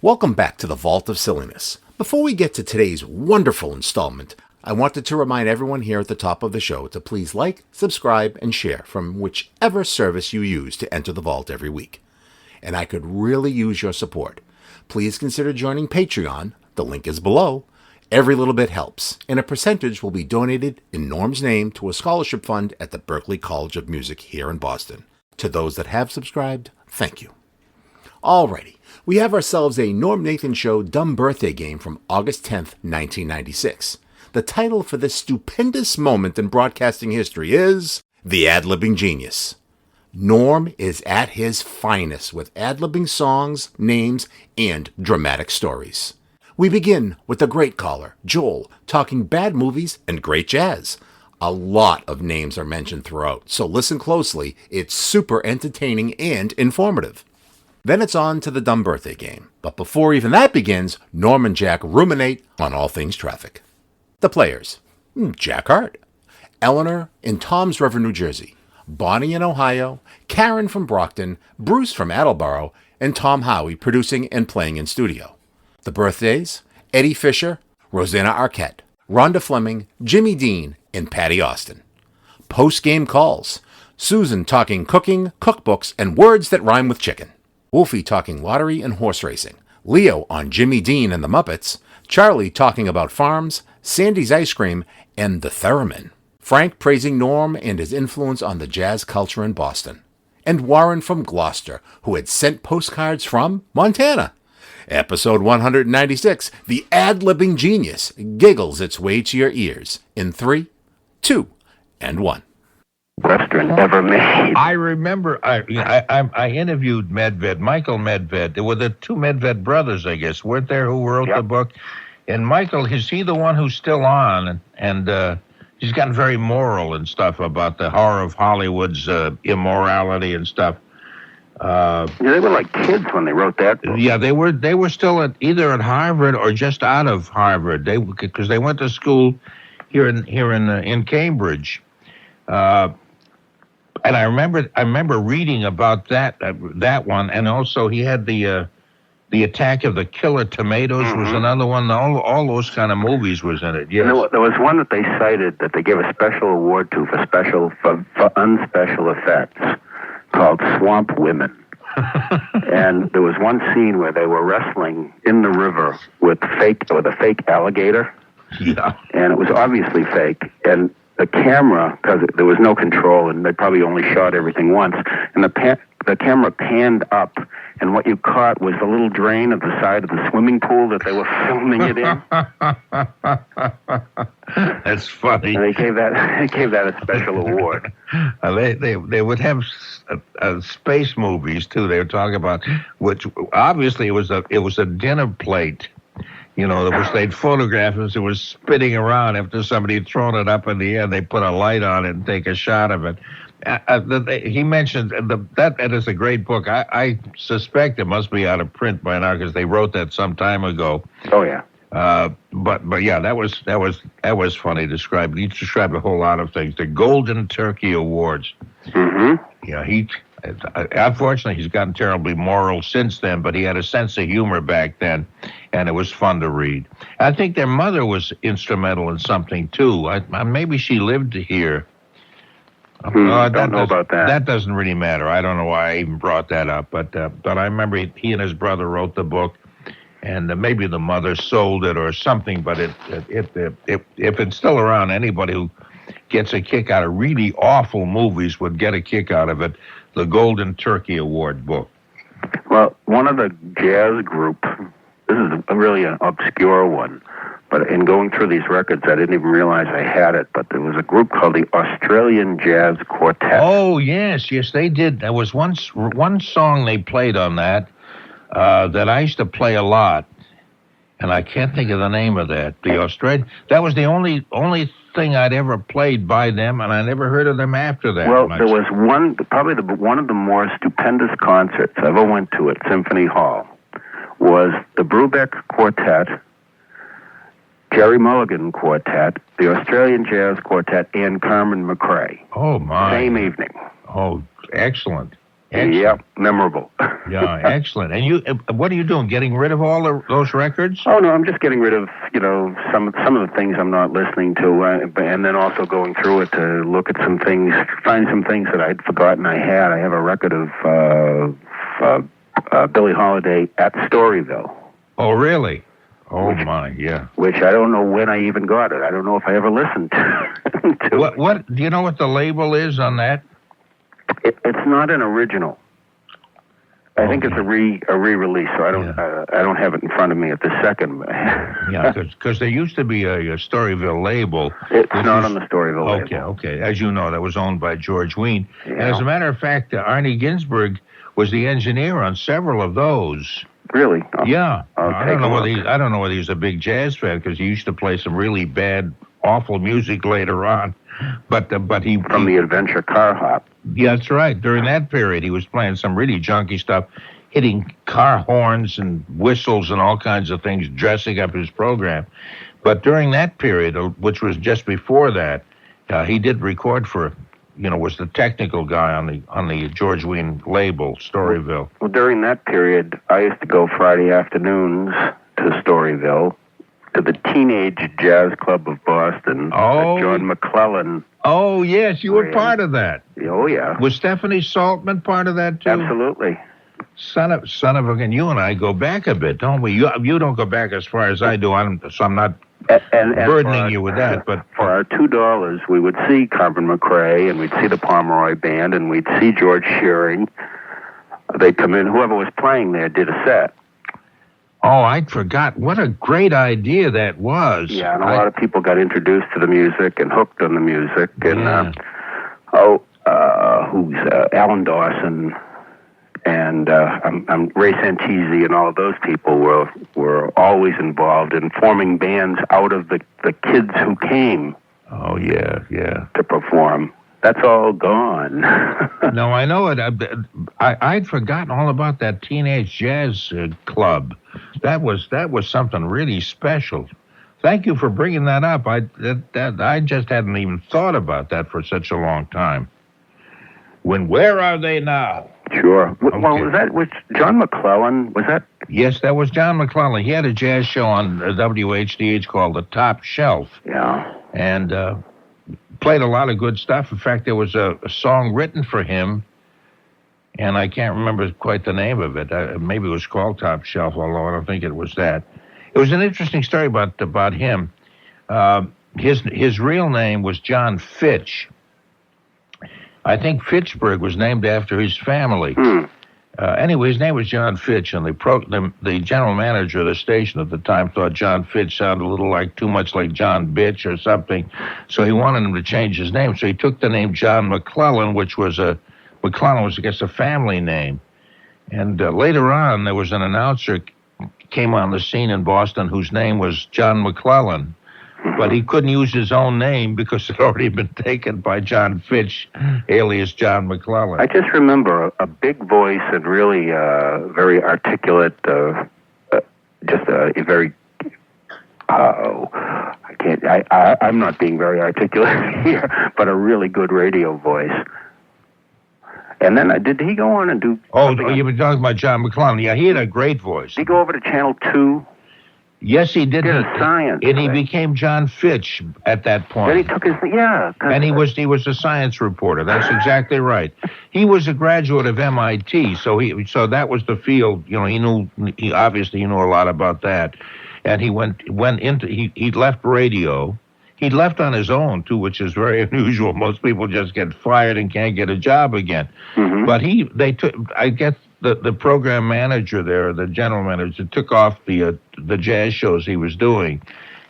Welcome back to the Vault of Silliness. Before we get to today's wonderful installment, I wanted to remind everyone here at the top of the show to please like, subscribe, and share from whichever service you use to enter the vault every week. And I could really use your support. Please consider joining Patreon. The link is below. Every little bit helps, and a percentage will be donated in Norm's name to a scholarship fund at the Berklee College of Music here in Boston. To those that have subscribed, thank you. Alrighty, we have ourselves a Norm Nathan Show Dumb Birthday game from August 10th, 1996. The title for this stupendous moment in broadcasting history is The Adlibbing Genius. Norm is at his finest with ad-libbing songs, names, and dramatic stories. We begin with the great caller, Joel, talking bad movies and great jazz. A lot of names are mentioned throughout, so listen closely. It's super entertaining and informative. Then it's on to the Dumb Birthday game. But before even that begins, Norm and Jack ruminate on all things traffic. The players: Jack Harte, Eleanor in Toms River, New Jersey, Bonnie in Ohio, Karen from Brockton, Bruce from Attleboro, and Tom Howie producing and playing in studio. The birthdays: Eddie Fisher, Rosanna Arquette, Rhonda Flemming, Jimmy Dean, and Patti Austin. Postgame Calls: Susan talking cooking, cookbooks, and words that rhyme with chicken. Wolfie talking lottery and horse racing. Leo on Jimmy Dean and the Muppets. Charlie talking about farms, Sandy's ice cream, and the theremin. Frank praising Norm and his influence on the jazz culture in Boston. And Warren from Gloucester, who had sent postcards from Montana. Episode 196, The Ad-libbing Genius, giggles its way to your ears in 3, 2, and 1. Western ever made. I remember I interviewed Medved, Michael Medved. There were the two Medved brothers, I guess, weren't there, who wrote the book? And Michael, is he the one who's still on? And he's gotten very moral and stuff about the horror of Hollywood's immorality and stuff. They were like kids when they wrote that book. Yeah, they were still either at Harvard or just out of Harvard. Because they went to school here in Cambridge. And I remember reading about that one, and also he had the Attack of the Killer Tomatoes was another one. All those kind of movies was in it. Yes. There was one that they cited that they gave a special award to for unspecial effects called Swamp Women. And there was one scene where they were wrestling in the river with a fake alligator. Yeah. And it was obviously fake. And the camera, because there was no control, and they probably only shot everything once, and the camera panned up, and what you caught was the little drain at the side of the swimming pool that they were filming it in. That's funny. And they gave that a special award. They would have space movies too. They were talking about, which obviously it was a dinner plate. You know, they'd photograph it. It was spinning around after somebody had thrown it up in the air. They put a light on it and take a shot of it. He mentioned that is a great book. I suspect it must be out of print by now because they wrote that some time ago. Oh yeah. But yeah, that was funny. He described a whole lot of things. The Golden Turkey Awards. Mm-hmm. Yeah, unfortunately, he's gotten terribly moral since then, but he had a sense of humor back then, and it was fun to read. I think their mother was instrumental in something, too. Maybe she lived here. I don't know about that. That doesn't really matter. I don't know why I even brought that up, but I remember he and his brother wrote the book, and maybe the mother sold it or something, but if it's still around, anybody who gets a kick out of really awful movies would get a kick out of it. The Golden Turkey Award book. Well, one of the jazz group, this is really an obscure one, but in going through these records, I didn't even realize I had it, but there was a group called the Australian Jazz Quartet. Oh, yes, they did. There was one song they played on that I used to play a lot, and I can't think of the name of that. That was the only thing I'd ever played by them, and I never heard of them after that. Well, there was one of the more stupendous concerts I ever went to at Symphony Hall was the Brubeck Quartet, Jerry Mulligan Quartet, the Australian Jazz Quartet, and Carmen McRae. Oh, my. Same evening. Oh, excellent. Excellent. Yep, memorable. Yeah, excellent. And you, what are you doing? Getting rid of all those records? Oh no, I'm just getting rid of some of the things I'm not listening to, and then also going through it to look at some things, find some things that I'd forgotten I had. I have a record of Billie Holiday at Storyville. Oh, really? Oh my, yeah. Which I don't know when I even got it. I don't know if I ever listened to. What? Do you know what the label is on that? It's not an original. I think it's a re-release, so I don't have it in front of me at this second. Yeah, because there used to be a Storyville label. It's not on the Storyville label. Okay. As you know, that was owned by George Wein. Yeah. And as a matter of fact, Arnie Ginsberg was the engineer on several of those. Really? Yeah. I don't know whether he's a big jazz fan, because he used to play some really bad, awful music later on. But he from the Adventure Car Hop. Yeah, that's right. During that period, he was playing some really junky stuff, hitting car horns and whistles and all kinds of things, dressing up his program. But during that period, which was just before that, he did record for, was the technical guy on the George Wein label, Storyville. Well, during that period, I used to go Friday afternoons to Storyville, to the Teenage Jazz Club of Boston. Oh. John McClellan. Oh, yes, you were part of that. Oh, yeah. Was Stephanie Saltman part of that, too? Absolutely. Son of a, you and I go back a bit, don't we? You don't go back as far as I do, so I'm not burdening you with that. But for our $2, we would see Carmen McRae, and we'd see the Pomeroy Band, and we'd see George Shearing. They'd come in. Whoever was playing there did a set. Oh, I forgot. What a great idea that was. Yeah, and a lot of people got introduced to the music and hooked on the music. And, who's Alan Dawson and Ray Santisi and all of those people were always involved in forming bands out of the kids who came. Oh, yeah. To perform. That's all gone. No, I know it. I'd forgotten all about that Teenage Jazz Club. That was something really special. Thank you for bringing that up. I just hadn't even thought about that for such a long time. Where are they now? Sure. Okay. Well, was John McClellan? Was that? Yes, that was John McClellan. He had a jazz show on WHDH called The Top Shelf. Yeah. And played a lot of good stuff. In fact, there was a song written for him, and I can't remember quite the name of it. Maybe it was called Top Shelf, although I don't think it was that. It was an interesting story about him. His real name was John Fitch. I think Fitchburg was named after his family. Anyway, his name was John Fitch, and the general manager of the station at the time thought John Fitch sounded a little too much like John Bitch or something, so he wanted him to change his name. So he took the name John McClellan, McClellan was, I guess, a family name. And later on, there was an announcer came on the scene in Boston whose name was John McClellan, but he couldn't use his own name because it had already been taken by John Fitch, alias John McClellan. I just remember a big voice and really very articulate, just a very, I'm not being very articulate here, but a really good radio voice. And then, did he go on and do... Oh, you were talking about John McClellan. Yeah, he had a great voice. Did he go over to Channel 2? Yes, he did. Science. And he became John Fitch at that point. Then he took his... Yeah. And he was a science reporter. That's exactly right. He was a graduate of MIT, so that was the field. He obviously knew a lot about that. And he he left radio. He left on his own, too, which is very unusual. Most people just get fired and can't get a job again. Mm-hmm. But I guess the program manager there, the general manager, took off the jazz shows he was doing.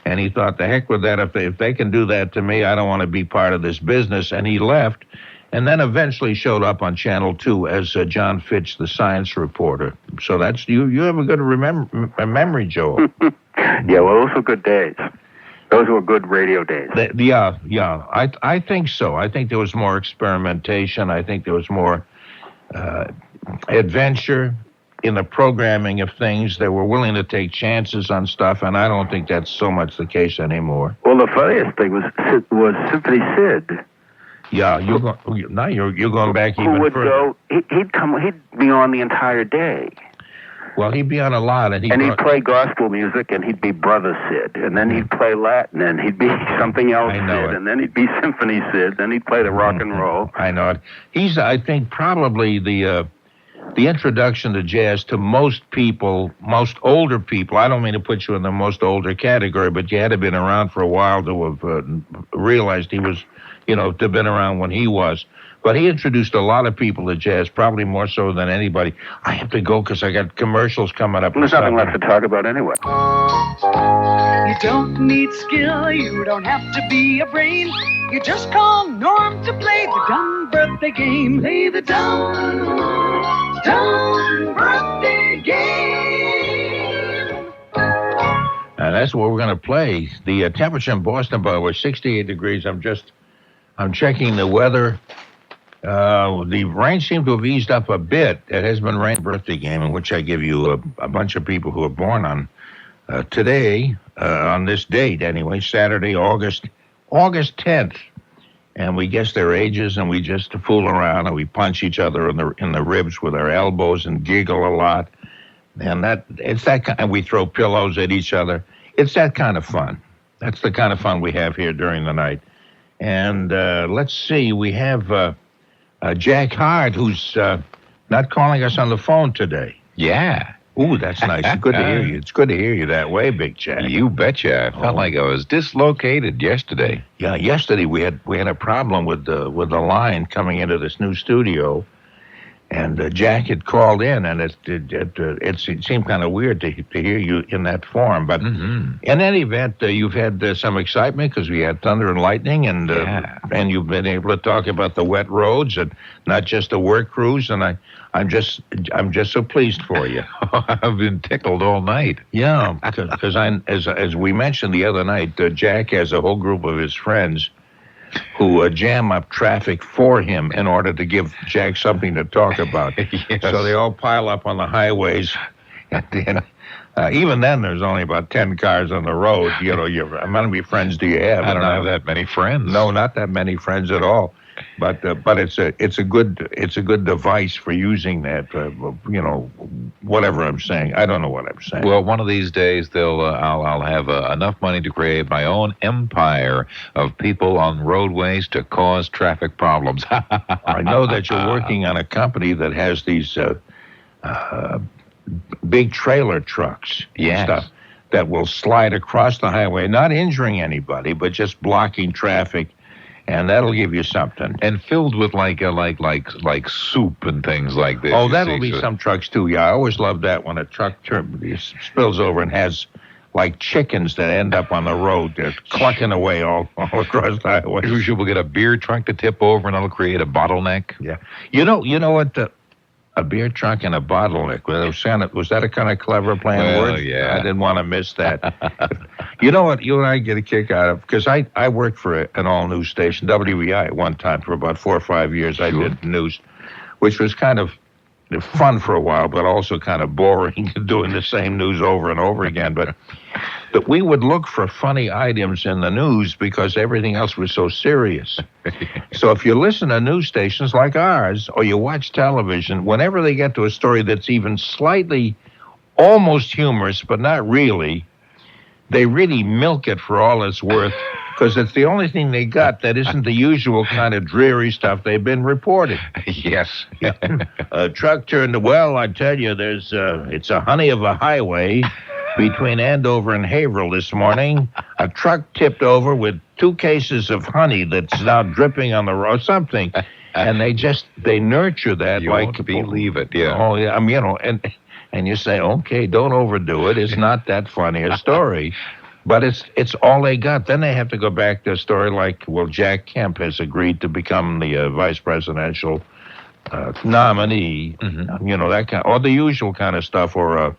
And he thought, the heck with that. If they can do that to me, I don't want to be part of this business. And he left, and then eventually showed up on Channel 2 as John Fitch, the science reporter. So that's you have a good memory, Joel. Yeah, well, those were good days. Those were good radio days. Yeah. I think so. I think there was more experimentation. I think there was more adventure in the programming of things. They were willing to take chances on stuff, and I don't think that's so much the case anymore. Well, the funniest thing was Symphony Sid. Yeah, now you're going back even who would further. go? He'd be on the entire day. Well, he'd be on a lot, and he'd play gospel music, and he'd be Brother Sid, and then he'd play Latin, and he'd be something else Sid, and then he'd be Symphony Sid, then he'd play the rock and roll. I know it. He's, I think, probably the introduction to jazz to most people, most older people. I don't mean to put you in the most older category, but you had to have been around for a while to have realized he was, to have been around when he was. But he introduced a lot of people to jazz, probably more so than anybody. I have to go because I got commercials coming up. There's nothing left to talk about anyway. You don't need skill, you don't have to be a brain. You just call Norm to play the dumb birthday game. Play the dumb birthday game. And that's what we're going to play. The temperature in Boston, by the way, 68 degrees. I'm checking the weather. The rain seemed to have eased up a bit. It has been rain birthday game in which I give you a bunch of people who are born on today, on this date anyway, Saturday, August 10th. And we guess their ages, and we just fool around, and we punch each other in the ribs with our elbows and giggle a lot. And and we throw pillows at each other. It's that kind of fun. That's the kind of fun we have here during the night. And let's see, we have Jack Harte, who's not calling us on the phone today. Yeah. Ooh, that's nice. It's good to hear you. It's good to hear you that way, Big Jack. You betcha. I felt like I was dislocated yesterday. Yeah, yesterday we had a problem with the line coming into this new studio, and Jack had called in, and it seemed kind of weird to hear you in that form. But in any event, you've had some excitement because we had thunder and lightning, and you've been able to talk about the wet roads and not just the work crews. And I'm just so pleased for you. I've been tickled all night. Yeah, because as we mentioned the other night, Jack has a whole group of his friends who jam up traffic for him in order to give Jack something to talk about. Yes. So they all pile up on the highways. And, even then, there's only about 10 cars on the road. How many friends do you have? I don't have that many friends. No, not that many friends at all. But it's a good device for using that. Whatever I'm saying, I don't know what I'm saying. Well, one of these days I'll have enough money to create my own empire of people on roadways to cause traffic problems. I know that you're working on a company that has these big trailer trucks and stuff that will slide across the highway, not injuring anybody, but just blocking traffic. And that'll give you something. And filled with like soup and things like this. Oh, that'll be some trucks too. Yeah, I always love that when a truck spills over and has like chickens that end up on the road. They're clucking away all across the highway. Usually we'll get a beer truck to tip over and that'll create a bottleneck. Yeah. You know what? A beer truck and a bottleneck. Was that a kind of clever plan word? Yeah. I didn't want to miss that. You know what you and I get a kick out of? Because I worked for an all-news station, WEI, at one time for about 4 or 5 years. I did news, which was kind of fun for a while, but also kind of boring doing the same news over and over again. But we would look for funny items in the news because everything else was so serious. So if you listen to news stations like ours or you watch television, whenever they get to a story that's even slightly almost humorous, but not really, they really milk it for all it's worth because it's the only thing they got that isn't the usual kind of dreary stuff they've been reporting. Yes. A truck turned, well, I tell you, it's a honey of a highway between Andover and Haverhill this morning. A truck tipped over with 2 cases of honey that's now dripping on the road, something. And they nurture that. You like won't believe it, yeah. Oh, yeah, and you say, okay, don't overdo it. It's not that funny a story. But it's all they got. Then they have to go back to a story like, well, Jack Kemp has agreed to become the vice presidential nominee. Mm-hmm. That kind, or the usual kind of stuff, or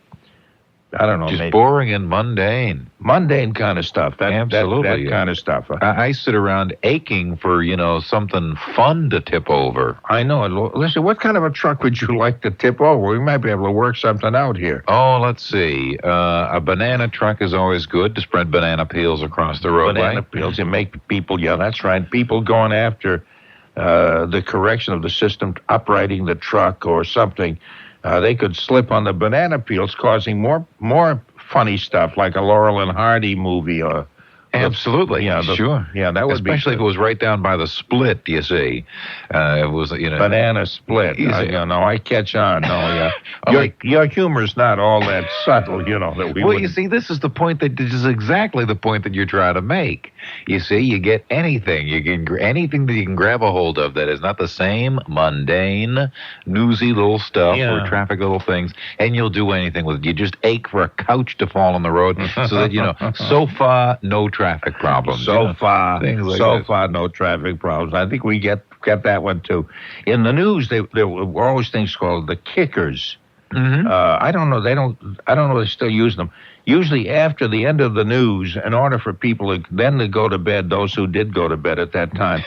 I don't know, just maybe boring and mundane kind of stuff. Absolutely, that kind of stuff. I sit around aching for something fun to tip over. I know. Listen, what kind of a truck would you like to tip over? We might be able to work something out here. Oh, let's see. A banana truck is always good to spread banana peels across the roadway. Banana peels and make people. Yeah, that's right. People going after the correction of the system, uprighting the truck or something, they could slip on the banana peels, causing more funny stuff like a Laurel and Hardy movie or. Absolutely, sure. Yeah, that would especially if it was right down by the split. You see, it was banana split. I catch on. No, yeah. Your humor's not all that subtle. That we. Well, you see, this is the point this is exactly the point that you're trying to make. You see, you get anything anything that you can grab a hold of that is not the same mundane, newsy little stuff or traffic little things, and you'll do anything with it. You just ache for a couch to fall on the road, so that so far no traffic problems. So far, no traffic problems. I think we get that one too. In the news, there were always things called the kickers. Mm-hmm. I don't know. I don't know. They still use them. Usually after the end of the news, in order for people to go to bed, those who did go to bed at that time,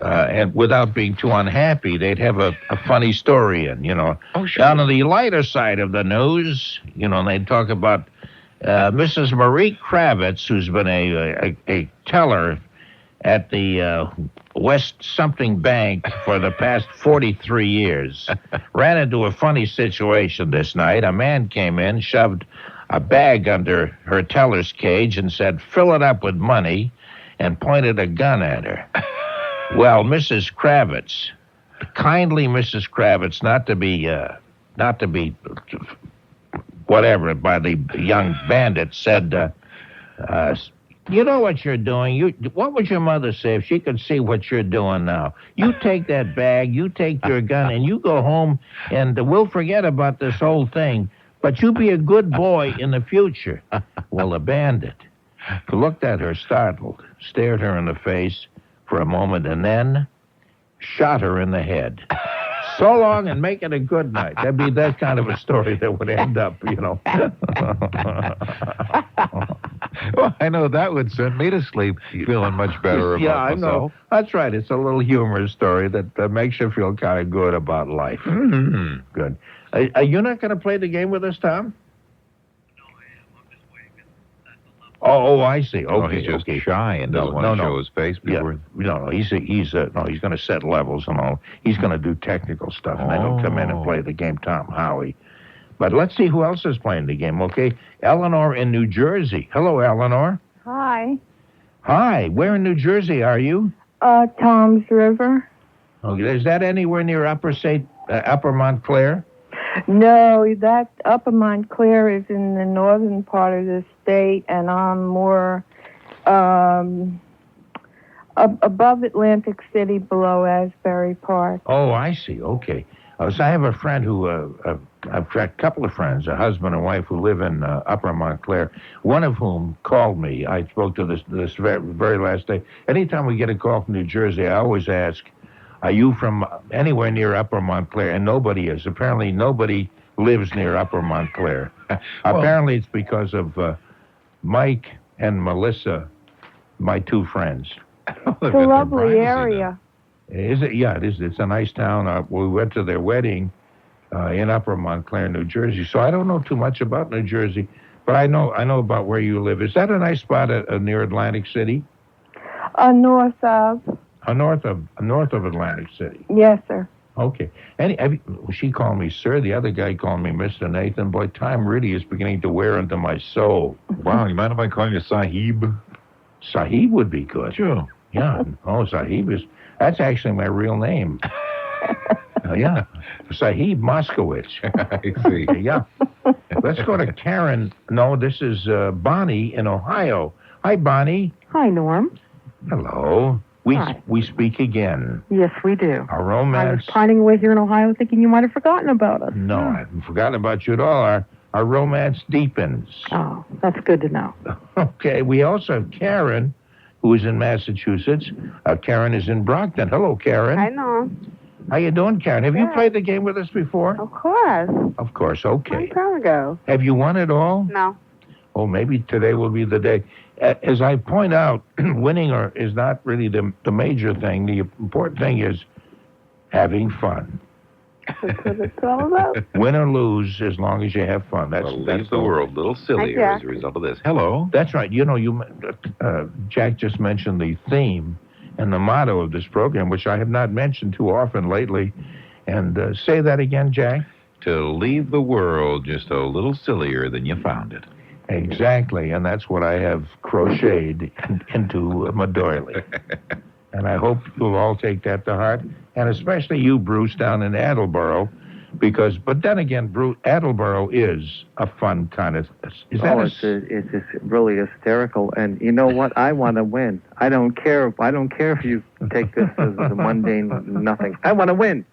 and without being too unhappy, they'd have a funny story. And Oh, sure. Down on the lighter side of the news, they'd talk about Mrs. Marie Kravitz, who's been a teller at the West Something Bank for the past 43 years, ran into a funny situation this night. A man came in, shoved a bag under her teller's cage and said, "Fill it up with money," and pointed a gun at her. Well, Mrs. Kravitz, kindly Mrs. Kravitz, not to be whatever by the young bandit, said, "You know what you're doing. What would your mother say if she could see what you're doing now? You take that bag, you take your gun, and you go home, and we'll forget about this whole thing. But you be a good boy in the future." Well, the bandit looked at her startled, stared her in the face for a moment, and then shot her in the head. So long, and make it a good night. That'd be that kind of a story that would end up, Well, I know that would send me to sleep feeling much better about myself. I know. That's right. It's a little humorous story that makes you feel kind of good about life. Mm-hmm. Good. Are you not going to play the game with us, Tom? No, I am. I'm just waiting. That's the level. Oh, I see. Okay, He's just shy and doesn't want to show his face before. No, he's going to set levels and all. He's going to do technical stuff, and then he'll come in and play the game. Tom, Howie. But let's see who else is playing the game. Okay, Eleanor in New Jersey. Hello, Eleanor. Hi. Hi. Where in New Jersey are you? Tom's River. Okay, is that anywhere near Upper Montclair? No, that Upper Montclair is in the northern part of the state, and I'm more above Atlantic City, below Asbury Park. Oh, I see. Okay. So I have a friend who, I've got a couple of friends, a husband and wife who live in Upper Montclair, one of whom called me. I spoke to this very last day. Anytime we get a call from New Jersey, I always ask, are you from anywhere near Upper Montclair? And nobody is. Apparently nobody lives near Upper Montclair. Apparently it's because of Mike and Melissa, my two friends. It's a lovely area. Is it? Yeah, it is. It's a nice town. We went to their wedding in Upper Montclair, New Jersey. So I don't know too much about New Jersey, but I know about where you live. Is that a nice spot near Atlantic City? North of. North of Atlantic City. Yes, sir. Okay. She called me sir. The other guy called me Mr. Nathan. Boy, time really is beginning to wear into my soul. Wow, you mind if I call you Sahib? Sahib would be good. Sure. Yeah. Oh, Sahib is... That's actually my real name. Yeah. Sahib Moskowitz. I see. Yeah. Let's go to Karen. No, this is Bonnie in Ohio. Hi, Bonnie. Hi, Norm. Hello. Hi. We speak again. Yes, we do. Our I romance... was pining away here in Ohio thinking you might have forgotten about us. No, I haven't forgotten about you at all. Our romance deepens. Oh, that's good to know. Okay. We also have Karen, who is in Massachusetts. Karen is in Brockton. Hello, Karen. I know. How you doing, Karen? Have you played the game with us before? Of course. Of course. Okay. Long time ago. Have you won it all? No. Oh, maybe today will be the day. As I point out, winning is not really the major thing. The important thing is having fun. That's what it's all about. Win or lose, as long as you have fun. That's the world a little sillier as a result of this. Hello. That's right. Jack just mentioned the theme, and the motto of this program, which I have not mentioned too often lately. And say that again, Jack. To leave the world just a little sillier than you found it. Exactly, and that's what I have crocheted into my doily. And I hope you'll all take that to heart, and especially you, Bruce, down in Attleboro, but then again, Bruce, Attleboro is a fun kind of. It's just really hysterical, and you know what? I want to win. I don't care if you take this as a mundane nothing. I want to win.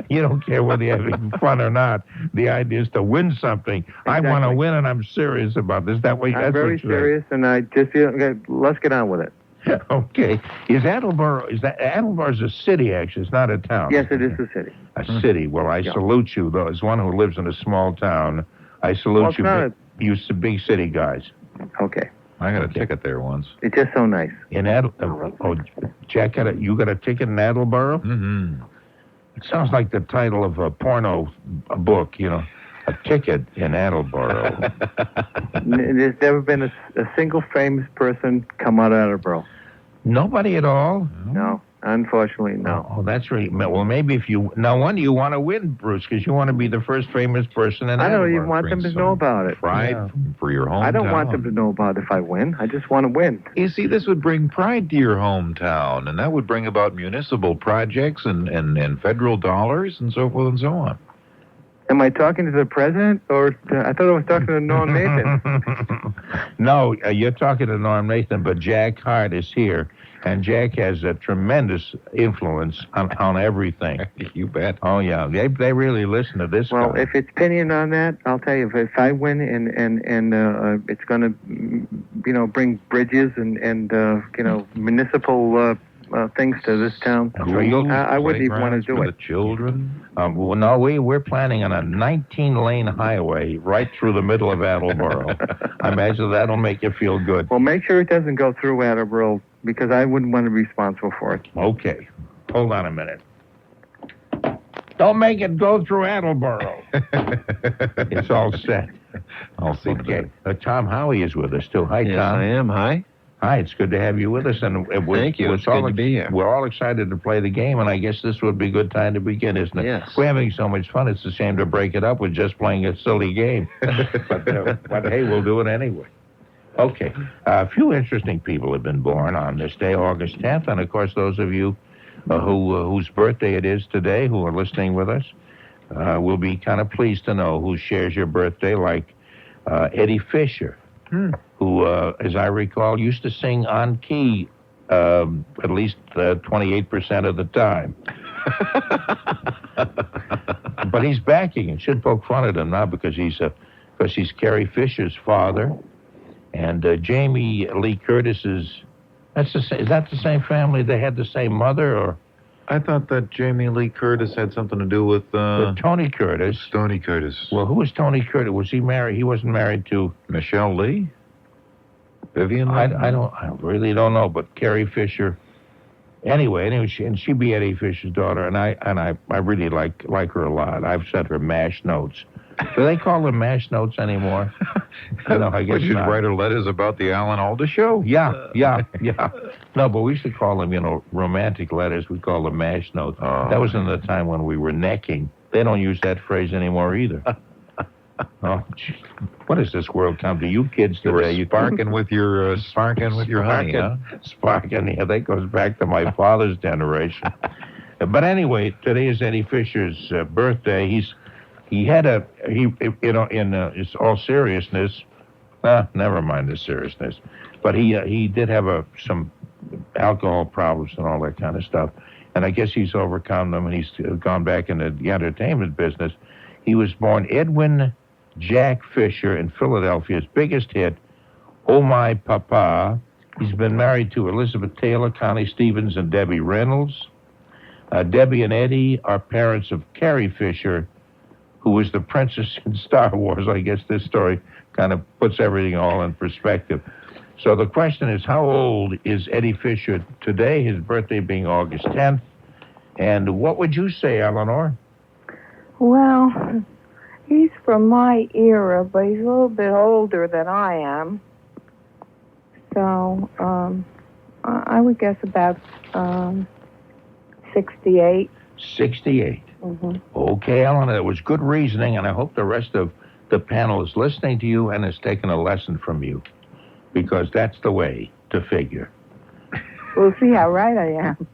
You don't care whether you're having fun or not. The idea is to win something. Exactly. I want to win, and I'm serious about this. I'm very serious, and I just feel, let's get on with it. Okay. Attleboro's a city, actually. It's not a town. Yes, it is a city. A city. Well, I salute you, though. As one who lives in a small town, I salute you. You big city guys. Okay. I got a ticket there once. It's just so nice. In Jack, you got a ticket in Attleboro? Mm-hmm. It sounds like the title of a porno book, a ticket in Attleboro. There's never been a single famous person come out of Attleboro. Nobody at all? No, unfortunately, no. Oh, that's really... Well, maybe if you... Now, when do you want to win, Bruce? Because you want to be the first famous person in Attleboro. I don't even want them to know about it. Pride for your hometown. I don't want them to know about it if I win. I just want to win. You see, this would bring pride to your hometown, and that would bring about municipal projects and federal dollars and so forth and so on. Am I talking to the president, or I thought I was talking to Norm Nathan? No, you're talking to Norm Nathan, but Jack Harte is here, and Jack has a tremendous influence on everything. You bet. Oh yeah, they really listen to this. Well, guy. if it's opinion on that, I'll tell you. If I win and it's going to, bring bridges and municipal things to this town, I wouldn't even want to do it. The children. Well, no, we're planning on a 19-lane highway right through the middle of Attleboro. I imagine that'll make you feel good. Well, make sure it doesn't go through Attleboro, because I wouldn't want to be responsible for it. Okay. Hold on a minute. Don't make it go through Attleboro. It's all set. I'll see. Okay. Tom Howie is with us, too. Hi, Yes, Tom. I am. Hi. Hi, it's good to have you with us. And Thank you. It's good to be here. We're all excited to play the game, and I guess this would be a good time to begin, isn't it? Yes. We're having so much fun, it's a shame to break it up with just playing a silly game. but hey, we'll do it anyway. Okay. A few interesting people have been born on this day, August 10th, and of course those of you whose birthday it is today, who are listening with us, will be kind of pleased to know who shares your birthday, like Eddie Fisher. Who, as I recall, used to sing on key at least 28% of the time. But he's backing and should poke fun at him now because he's Carrie Fisher's father, and Jamie Lee Curtis is that the same family? They had the same mother, or? I thought that Jamie Lee Curtis had something to do with Tony Curtis. Tony Curtis. Well, who was Tony Curtis? Was he married? He wasn't married to Michelle Lee? Vivian Lee? I really don't know, but Carrie Fisher. Anyway, she'd be Eddie Fisher's daughter, and I really like her a lot. I've sent her MASH notes. Do they call them MASH notes anymore? No, I guess But she'd not. write her letters about the Alan Alda show. Yeah. No, but we used to call them, romantic letters. We call them MASH notes. Oh. That was in the time when we were necking. They don't use that phrase anymore either. Oh, gee. What has this world come to? You kids today, you Sparking with your honey, huh? Sparking, yeah, that goes back to my father's generation. But anyway, today is Eddie Fisher's birthday. In all seriousness, never mind the seriousness, but he did have some alcohol problems and all that kind of stuff, and I guess he's overcome them, and he's gone back into the entertainment business. He was born Edwin Jack Fisher in Philadelphia's biggest hit, Oh My Papa. He's been married to Elizabeth Taylor, Connie Stevens, and Debbie Reynolds. Debbie and Eddie are parents of Carrie Fisher, who was the princess in Star Wars. I guess this story kind of puts everything all in perspective. So the question is, how old is Eddie Fisher today, his birthday being August 10th? And what would you say, Eleanor? Well, he's from my era, but he's a little bit older than I am. So, I would guess about 68. 68. Mm-hmm. Okay, Eleanor, that was good reasoning, and I hope the rest of the panel is listening to you and has taken a lesson from you, because that's the way to figure. We'll see how right I am.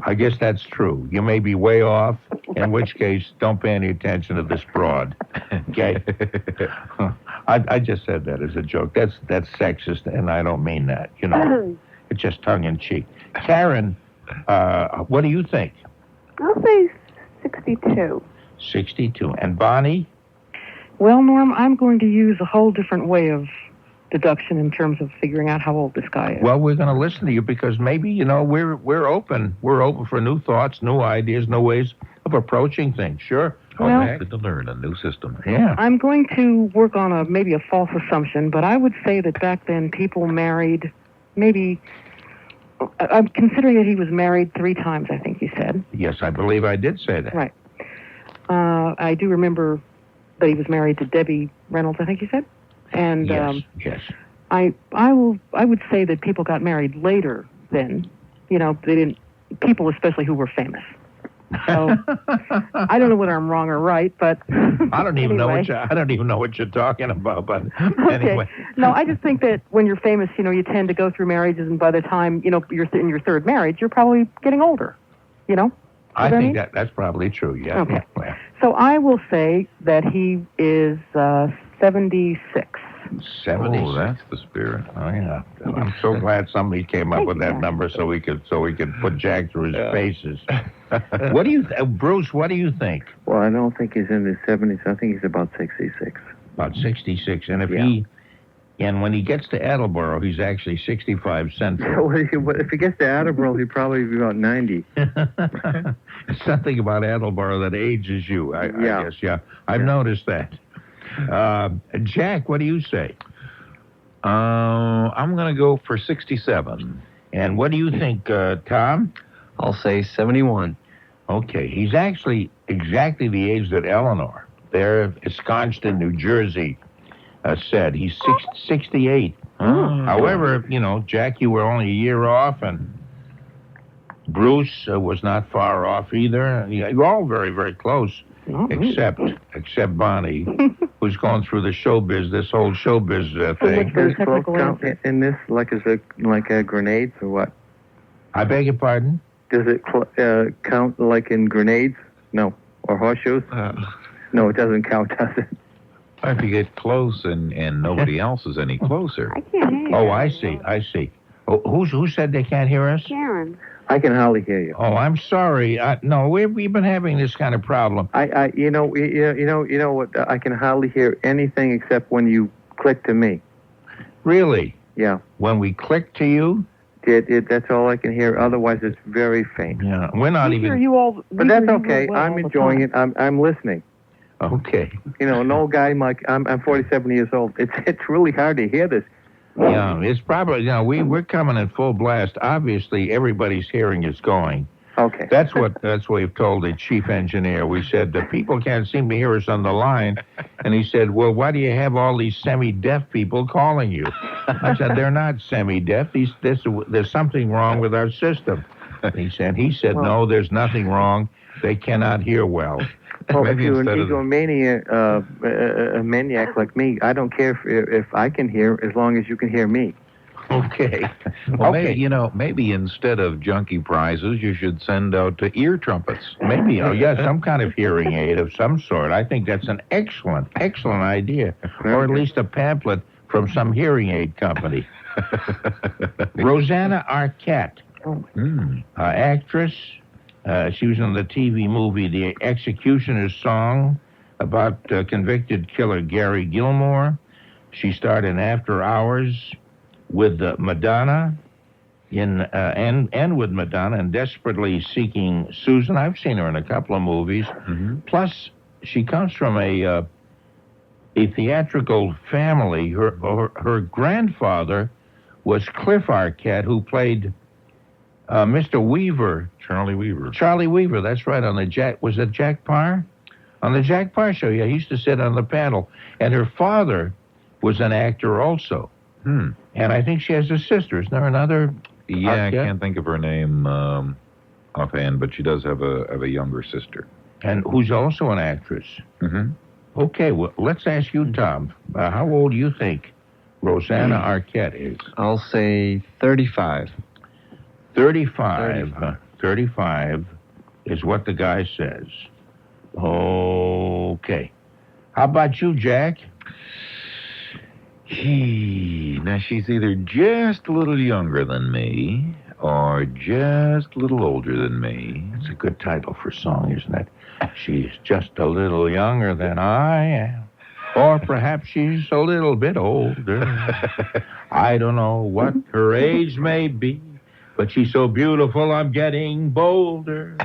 I guess that's true. You may be way off, in which case, don't pay any attention to this broad. Okay? I just said that as a joke. That's sexist, and I don't mean that. You know, it's just tongue-in-cheek. Karen, what do you think? I'll say 62. 62. And Bonnie? Well, Norm, I'm going to use a whole different way of deduction in terms of figuring out how old this guy is. Well, we're going to listen to you because maybe, you know, we're open. We're open for new thoughts, new ideas, new ways of approaching things. Sure. Well, Good to learn a new system. Yeah. I'm going to work on maybe a false assumption, but I would say that back then people married maybe... I'm considering that he was married 3 times, I think you said. Yes, I believe I did say that. Right. I do remember that he was married to Debbie Reynolds, I think you said. And yes. I would say that people got married later then. You know, they didn't, people especially who were famous. So I don't know whether I'm wrong or right, but I don't even anyway. I don't even know what you're talking about, but anyway. Okay. No, I just think that when you're famous, you know, you tend to go through marriages, and by the time, you know, you're in your 3rd marriage, you're probably getting older, you know? I think that's probably true, yeah. Okay. Yeah. So I will say that he is 76. 76. Oh, that's the spirit. Oh, yeah. I'm so glad somebody came up with that number so we could put Jack through his paces. What do you, Bruce? What do you think? Well, I don't think he's in his 70s. I think he's about 66. About 66, and when he gets to Attleboro, he's actually 65 central. If he gets to Attleboro, he'd probably be about 90. Something about Attleboro that ages you. I guess. Yeah, I've noticed that. Jack, what do you say? I'm going to go for 67. And what do you think, Tom? I'll say 71. Okay, he's actually exactly the age that Eleanor, there, ensconced in New Jersey, said. He's 68. However, you know, Jack, you were only a year off, and Bruce was not far off either. You're all very, very close. Except Bonnie, who's going through the showbiz, this whole showbiz thing. Does close count in this like grenades or what? I beg your pardon? Does it count like in grenades? No. Or horseshoes? No, it doesn't count, does it? If you get close and nobody else is any closer. I can't hear you. Oh, I see. Oh, who said they can't hear us? Karen. I can hardly hear you. Oh, I'm sorry. No, we've been having this kind of problem. You know what? I can hardly hear anything except when you click to me. Really? Yeah. When we click to you? That's all I can hear. Otherwise, it's very faint. Yeah, we're not even. Hear you all, but that's okay. I'm enjoying it. I'm listening. Okay. You know, an old guy like I'm 47 years old. It's really hard to hear this. Yeah, it's probably, you know, we're coming at full blast. Obviously, everybody's hearing is going. Okay. That's what we've told the chief engineer. We said that people can't seem to hear us on the line. And he said, well, why do you have all these semi-deaf people calling you? I said, they're not semi-deaf. There's something wrong with our system. He said, no, there's nothing wrong. They cannot hear well. Well, if you're a maniac like me, I don't care if I can hear as long as you can hear me. Okay. Well, maybe instead of junkie prizes, you should send out ear trumpets. Maybe, some kind of hearing aid of some sort. I think that's an excellent idea. Or at least a pamphlet from some hearing aid company. Rosanna Arquette, actress. She was in the TV movie The Executioner's Song about convicted killer Gary Gilmore. She starred in After Hours with Madonna and with Madonna and Desperately Seeking Susan. I've seen her in a couple of movies. Mm-hmm. Plus, she comes from a theatrical family. Her grandfather was Cliff Arquette, who played Mr. Weaver. Charlie Weaver, that's right, on the Jack Paar? On the Jack Paar show, yeah, he used to sit on the panel. And her father was an actor also. And I think she has a sister. Isn't there another Yeah, I Arquette? can't think of her name offhand, but she does have a younger sister. And who's also an actress. Mm-hmm. Okay, well, let's ask you, Tom. How old do you think Rosanna Arquette is? I'll say 35. 35. 35 is what the guy says. Okay. How about you, Jack? Now, she's either just a little younger than me or just a little older than me. It's a good title for a song, isn't it? She's just a little younger than I am. Or perhaps she's a little bit older. I don't know what her age may be, but she's so beautiful I'm getting bolder.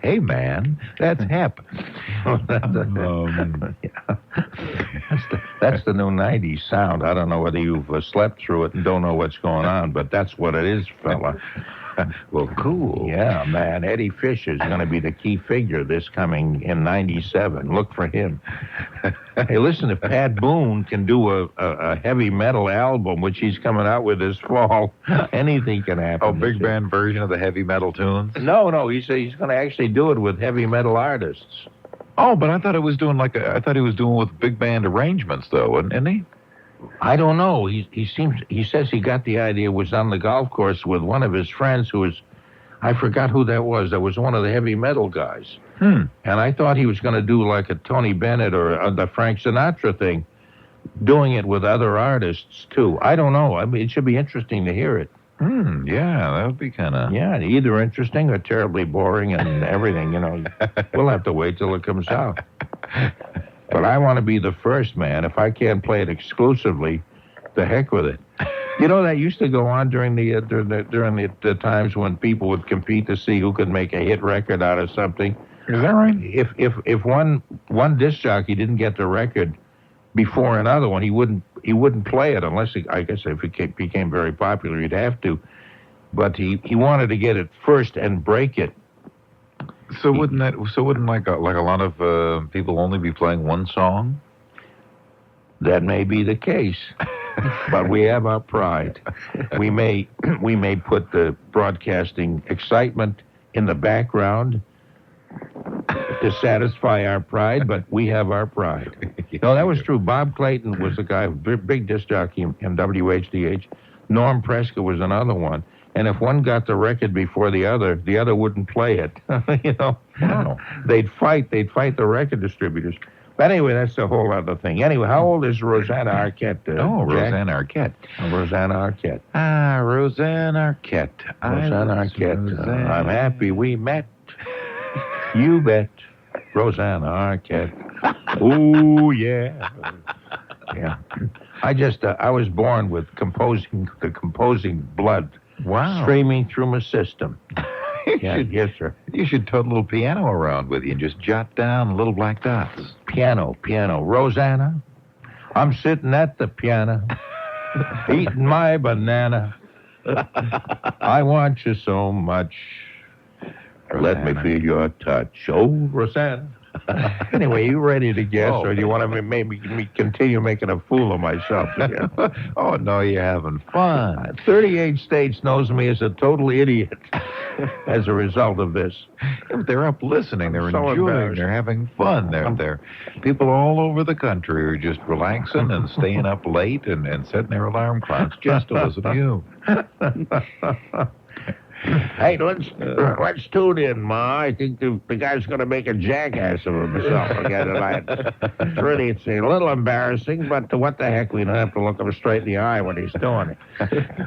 Hey, man, that's hip. That's the new 90s sound. I don't know whether you've slept through it and don't know what's going on, but that's what it is, fella. Well, cool. Yeah, man. Eddie Fisher's going to be the key figure this coming in 97. Look for him. Hey, listen, if Pat Boone can do a heavy metal album, which he's coming out with this fall, anything can happen. Oh, big band version of the heavy metal tunes? No, he's going to actually do it with heavy metal artists. Oh, but I thought it was doing I thought he was doing with big band arrangements, though, isn't he? I don't know. He says he got the idea, was on the golf course with one of his friends who was, I forgot who that was. That was one of the heavy metal guys. And I thought he was going to do like a Tony Bennett or the Frank Sinatra thing, doing it with other artists, too. I don't know. I mean, it should be interesting to hear it. Yeah, that would be kind of... Yeah, either interesting or terribly boring and everything, We'll have to wait till it comes out. But I want to be the first, man. If I can't play it exclusively, the heck with it. That used to go on during the times when people would compete to see who could make a hit record out of something. Is that right? If one disc jockey didn't get the record before another one, he wouldn't play it unless I guess if it became very popular, he'd have to. But he wanted to get it first and break it. So wouldn't like a lot of people only be playing one song? That may be the case, but we have our pride. We may put the broadcasting excitement in the background to satisfy our pride, but we have our pride. No, that was true. Bob Clayton was the guy, big disc jockey in WHDH. Norm Prescott was another one. And if one got the record before the other wouldn't play it. Wow. They'd fight the record distributors. But anyway, that's a whole other thing. Anyway, how old is Rosanna Arquette? Jack? Rosanna Arquette. Rosanna Arquette. Rosanna Arquette. Rosanna Arquette. I'm happy we met. You bet. Rosanna Arquette. Ooh, yeah. Yeah. I was born with composing blood. Wow. Streaming through my system. Yes, sir. You should tote a little piano around with you and just jot down little black dots. Piano. Rosanna, I'm sitting at the piano, eating my banana. I want you so much. Let me feel your touch. Oh, Rosanna. Anyway, you ready to guess, or do you want to maybe continue making a fool of myself again? Oh, no, you're having fun. 38 states knows me as a total idiot as a result of this. Yeah, they're up listening. They're so enjoying. They're having fun. They're people all over the country are just relaxing and staying up late and setting their alarm clocks just to listen to you. Hey, let's tune in, Ma. I think the guy's going to make a jackass of himself again tonight. It's a little embarrassing, but what the heck? We don't have to look him straight in the eye when he's doing it.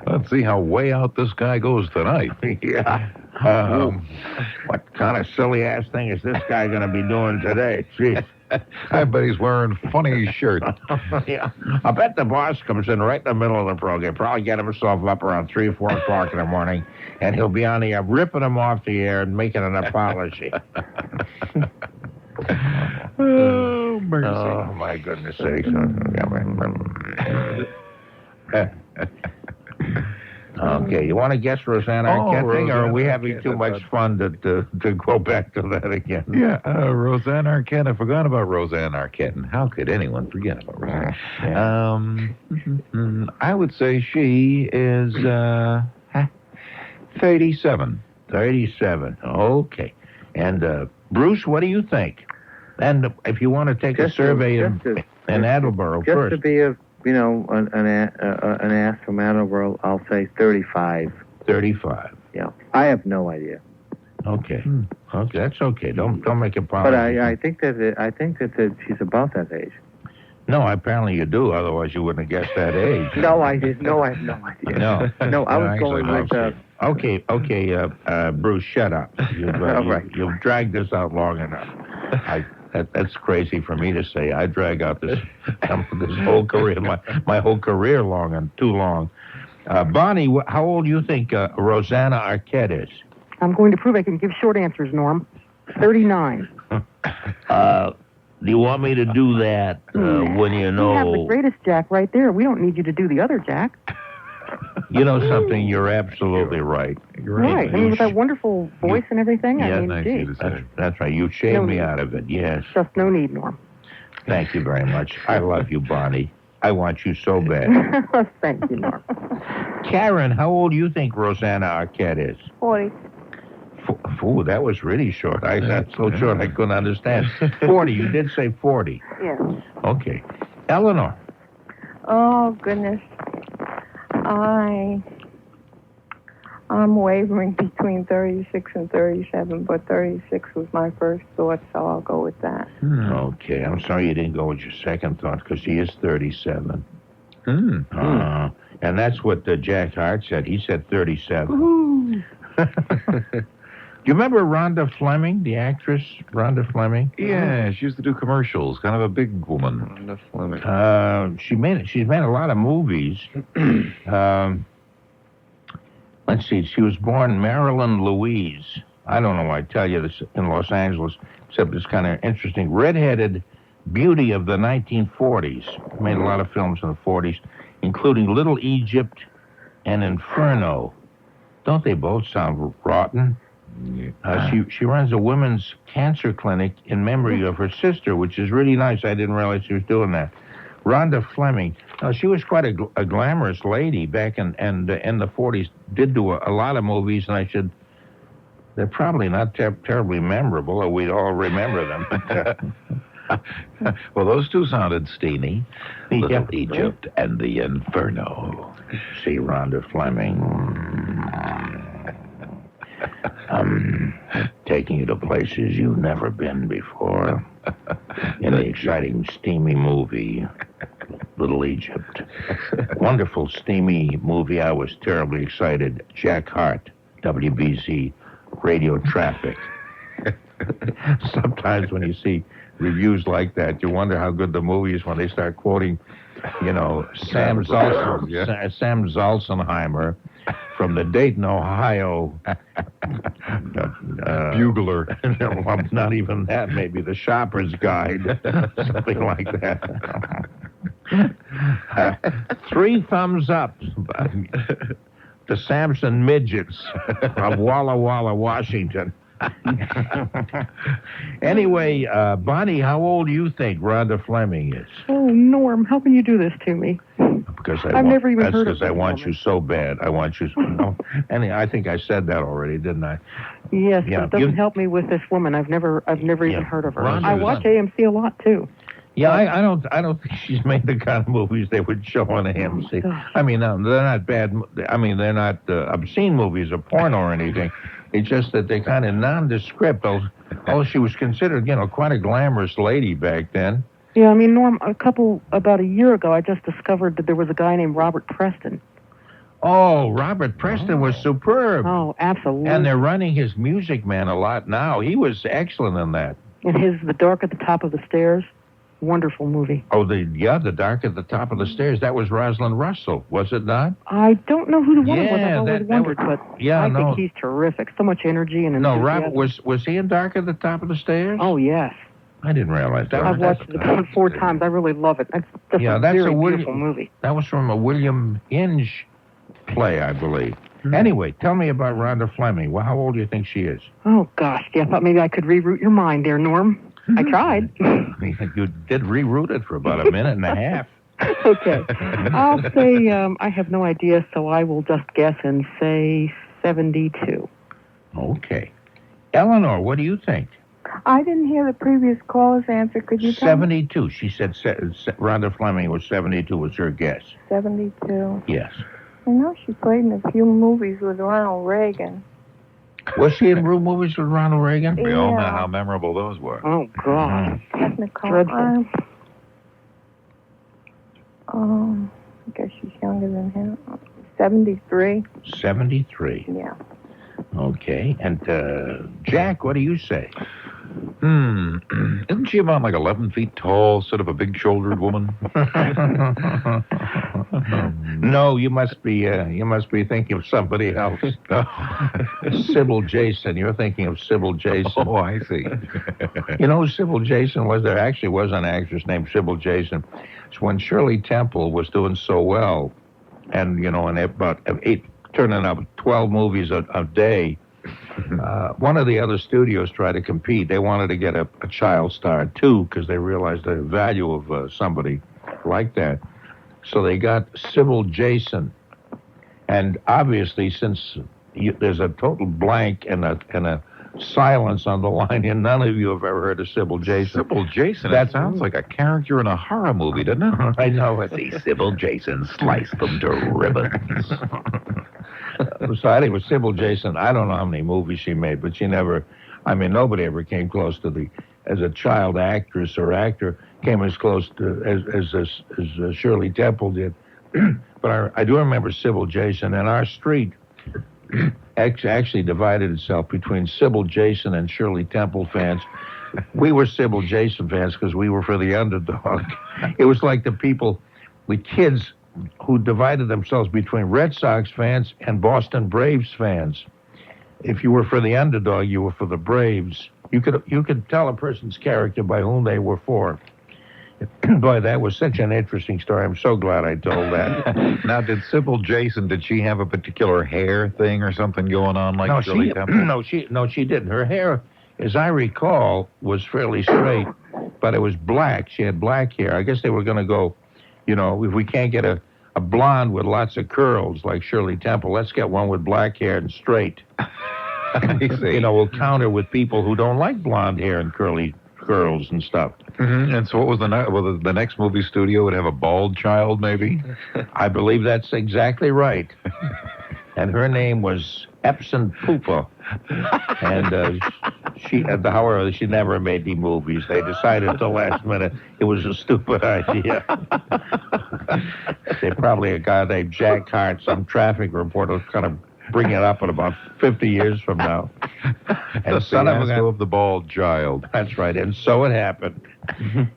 Let's see how way out this guy goes tonight. Yeah. What kind of silly-ass thing is this guy going to be doing today? Jeez. I bet he's wearing funny shirt. Yeah. I bet the boss comes in right in the middle of the program. Probably get himself up around 3 or 4 o'clock in the morning, and he'll be on the air, ripping him off the air and making an apology. Oh, mercy. Oh, my goodness sakes. Okay, you want to guess Rosanna Arquette, or are Rosanna we having Arquette, too much fun to go back to that again? Yeah, Rosanna Arquette. I forgot about Rosanna Arquette, and how could anyone forget about Rosanna? I would say she is 37. 37. Okay. And Bruce, what do you think? And if you want to take a survey in Attleboro just first. to be an ass from Attleboro, I'll say 35. 35. Yeah, I have no idea. Okay. Okay, that's okay. Don't make a problem. But I think that she's about that age. No, apparently you do. Otherwise, you wouldn't have guessed that age. No, I did. No, I have no idea. No, I was going with. Okay, Bruce, shut up. You've dragged this out long enough. That's crazy for me to say. I drag out this whole career, my whole career too long. Bonnie, how old do you think Rosanna Arquette is? I'm going to prove I can give short answers, Norm. 39. Do you want me to do that when you know? You have the greatest Jack right there. We don't need you to do the other Jack. You know something? You're absolutely right. Right. I mean, with that wonderful voice and everything. Yeah, I mean, gee. That's right. You shaved me out of it. Yes. Just no need, Norm. Thank you very much. I love you, Bonnie. I want you so bad. Thank you, Norm. Karen, how old do you think Rosanna Arquette is? 40. Ooh, that was really short. That's so short I couldn't understand. 40. You did say 40. Yes. Okay. Eleanor. Oh, goodness. I'm wavering between 36 and 37, but 36 was my first thought, so I'll go with that. Okay. I'm sorry you didn't go with your second thought, because she is 37. And that's what Jack Harte said. He said 37. Do you remember Rhonda Flemming, the actress Rhonda Flemming? Yeah, she used to do commercials. Kind of a big woman. Rhonda Flemming. She's made a lot of movies. Let's see. She was born Marilyn Louise. I don't know why I tell you this in Los Angeles, except it's kind of interesting. Redheaded beauty of the 1940s. Made a lot of films in the 40s, including Little Egypt and Inferno. Don't they both sound rotten? She runs a women's cancer clinic in memory of her sister, which is really nice. I didn't realize she was doing that. Rhonda Flemming. She was quite a glamorous lady back in the 40s. Did do a lot of movies, and I said, they're probably not terribly memorable, or we'd all remember them. Well, those two sounded steamy. Little Egypt and the Inferno. See, Rhonda Flemming. Taking you to places you've never been before. In the exciting, steamy movie, Little Egypt. Wonderful, steamy movie. I was terribly excited. Jack Harte, WBZ, Radio Traffic. Sometimes when you see reviews like that, you wonder how good the movie is when they start quoting, Sam Zalzenheimer from the Dayton, Ohio Bugler. Well, not even that, maybe the Shopper's Guide, something like that. 3 thumbs up. The Samson Midgets of Walla Walla, Washington. Anyway, Bonnie, how old do you think Rhonda Flemming is? Oh, Norm, how can you do this to me? Because I've never even heard of because I this want woman. you so bad. I want you. And I think I said that already, didn't I? Yes, Yeah, but it doesn't help me with this woman. I've never even heard of her. I watch AMC a lot too. Yeah, I don't think she's made the kind of movies they would show on AMC. I mean, no, they're not bad. I mean, they're not obscene movies or porn or anything. It's just that they're kind of nondescript. Oh, she was considered, quite a glamorous lady back then. Yeah, I mean, Norm, about a year ago, I just discovered that there was a guy named Robert Preston. Oh, Robert Preston was superb. Oh, absolutely. And they're running his Music Man a lot now. He was excellent in that. And The Dark at the Top of the Stairs, wonderful movie. Oh, The Dark at the Top of the Stairs. That was Rosalind Russell, was it not? I don't know who the woman was. Yeah, I've always wondered, but I think he's terrific. So much energy and enthusiasm. No, Robert, was he in Dark at the Top of the Stairs? Oh, yes. I didn't realize that. I've watched it about 4 times. I really love it. That's a very beautiful movie. That was from a William Inge play, I believe. Anyway, tell me about Rhonda Flemming. Well, how old do you think she is? Oh, gosh. Yeah, I thought maybe I could reroute your mind there, Norm. I tried. You did reroute it for about a minute and a half. Okay. I'll say I have no idea, so I will just guess and say 72. Okay. Eleanor, what do you think? I didn't hear the previous caller's answer. Could you tell me? 72. She said Rhonda Flemming was 72 was her guess. 72. Yes. I know she played in a few movies with Ronald Reagan. Was she in movies with Ronald Reagan? We all know how memorable those were. Oh, God. Technical. Dreadful. I guess she's younger than him. 73. 73. Yeah. Okay. And Jack, what do you say? Isn't she about like 11 feet tall, sort of a big-shouldered woman? No, you must be thinking of somebody else. Sybil Jason. You're thinking of Sybil Jason. Oh, I see. You know who Sybil Jason was? There actually was an actress named Sybil Jason. It's when Shirley Temple was doing so well, and and about 8, turning up 12 movies a day. One of the other studios tried to compete. They wanted to get a child star too because they realized the value of somebody like that. So they got Sybil Jason, and obviously since there's a total blank and a silence on the line, and none of you have ever heard of Sybil Jason. Sybil Jason? That sounds like a character in a horror movie, doesn't it? I know it. See Sybil Jason slice them to ribbons. So anyway, Sybil Jason, I don't know how many movies she made, but nobody ever came close to as a child actress or actor, came as close to as Shirley Temple did. But I do remember Sybil Jason, and our street actually divided itself between Sybil Jason and Shirley Temple fans. We were Sybil Jason fans because we were for the underdog. It was like the kids who divided themselves between Red Sox fans and Boston Braves fans. If you were for the underdog, you were for the Braves. You could tell a person's character by whom they were for. Boy, that was such an interesting story. I'm so glad I told that. Now, did Sybil Jason, did she have a particular hair thing or something going on like Shirley Temple? No, she didn't. Her hair, as I recall, was fairly straight, but it was black. She had black hair. I guess they were going to go, if we can't get a blonde with lots of curls like Shirley Temple, let's get one with black hair and straight. We'll counter with people who don't like blonde hair and curly curls and stuff. Mm-hmm. And so what was the next movie studio would have a bald child, maybe? I believe that's exactly right. And her name was Epson Poopa. And she never made the movies. They decided at the last minute it was a stupid idea. They probably a guy named Jack Harte, some traffic reporter, kind of bring it up in about 50 years from now. And the son of the bald child. That's right, and so it happened.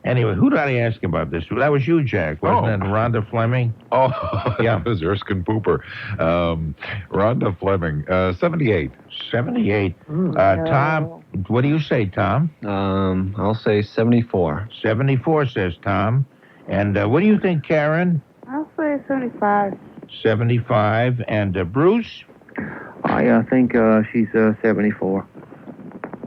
Anyway, who did I ask about this? That was you, Jack, wasn't it? Rhonda Flemming? Oh, yeah. That was Erskine Pooper. Rhonda Flemming, 78. 78. Tom, what do you say, Tom? I'll say 74. 74, says Tom. And what do you think, Karen? I'll say 75. 75. And Bruce? I think she's 74.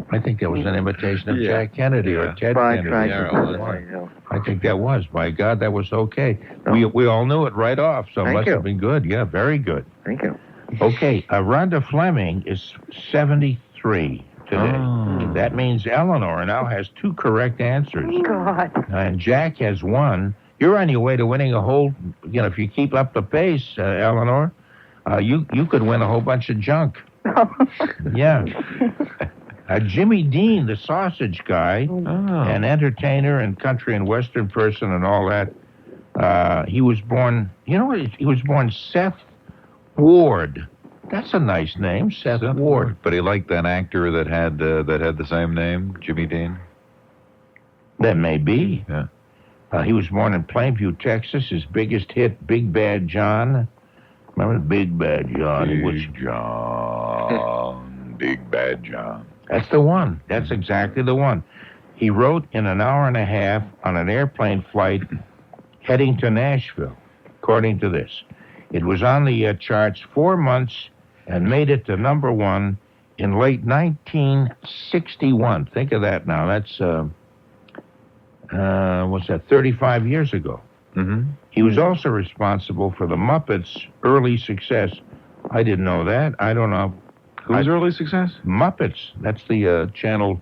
I think that was an imitation of Jack Kennedy or Ted Kennedy. I think that was. My God, that was okay. No. We all knew it right off, so it must have been good. Yeah, very good. Thank you. Okay, Rhonda Flemming is 73 today. Oh. That means Eleanor now has 2 correct answers. God. And Jack has 1. You're on your way to winning a whole, if you keep up the pace, Eleanor, you could win a whole bunch of junk. Yeah. Jimmy Dean, the sausage guy, an entertainer and country and western person and all that, he was born, he was born Seth Ward. That's a nice name, Seth Ward. But he liked an actor that had the same name, Jimmy Dean? That may be. Yeah. He was born in Plainview, Texas. His biggest hit, Big Bad John. Remember Big Bad John? Big Bad John. That's the one. That's exactly the one. He wrote in an hour and a half on an airplane flight heading to Nashville, according to this. It was on the charts 4 months and made it to number 1 in late 1961. Think of that now. That's, what's that, 35 years ago. Mm-hmm. He was also responsible for the Muppets' early success. I didn't know that. I don't know. Whose early success? Muppets. That's the channel.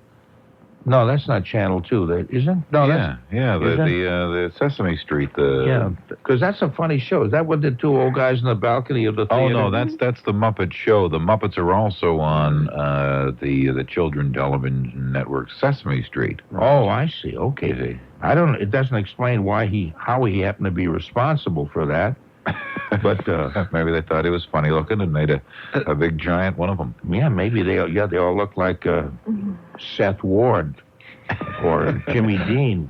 No, that's not Channel 2. That isn't. No, the Sesame Street. Because that's a funny show. Is that what the two old guys in the balcony of the theater? Oh no, that's the Muppet Show. The Muppets are also on the children television network Sesame Street. Oh, I see. Okay. I don't. It doesn't explain how he happened to be responsible for that. But maybe they thought he was funny looking and made a big giant one of them. Yeah, maybe they all look like Seth Ward or Jimmy Dean.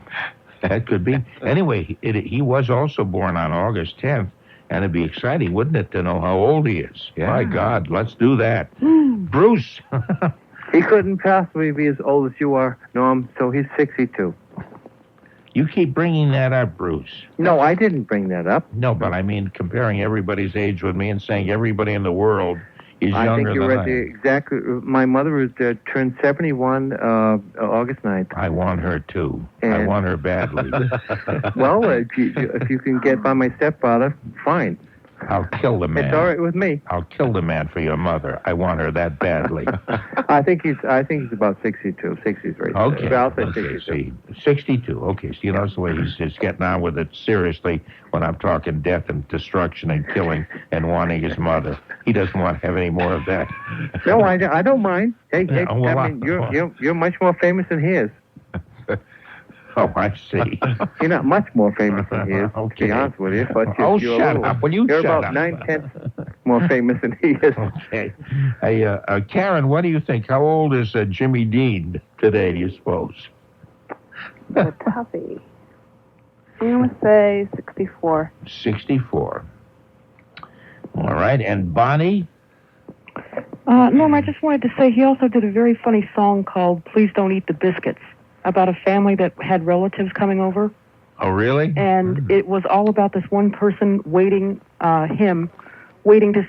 That could be. Anyway, he was also born on August 10th, and it'd be exciting, wouldn't it, to know how old he is? Yeah. My God, let's do that. Bruce. He couldn't possibly be as old as you are, Norm, so he's 62. You keep bringing that up, Bruce. No, I didn't bring that up. No, but I mean comparing everybody's age with me and saying everybody in the world is younger than I am. I think you're right. Exactly. My mother turned 71 August 9th. I want her, too. I want her badly. Well, if you can get by my stepfather, fine. I'll kill the man. It's all right with me. I'll kill the man for your mother. I want her that badly. I think he's about 62, 63. Okay. I'll say Okay, 62. see, 62. Okay, so you know the way he's just getting on with it seriously when I'm talking death and destruction and killing and wanting his mother. He doesn't want to have any more of that. No, I don't mind. Hey, well, I mean, you're much more famous than he is. Oh, I see. You're not much more famous than he is, to be honest with you. But you're shut up. Will you You're shut about up? 9/10 more famous than he is. Okay. Hey, Karen, what do you think? How old is Jimmy Dean today, do you suppose? The toughie. I'm going to say 64. 64. All right. And Bonnie? Norm, I just wanted to say he also did a very funny song called Please Don't Eat the Biscuits about a family that had relatives coming over. Oh, really? And it was all about this one person waiting to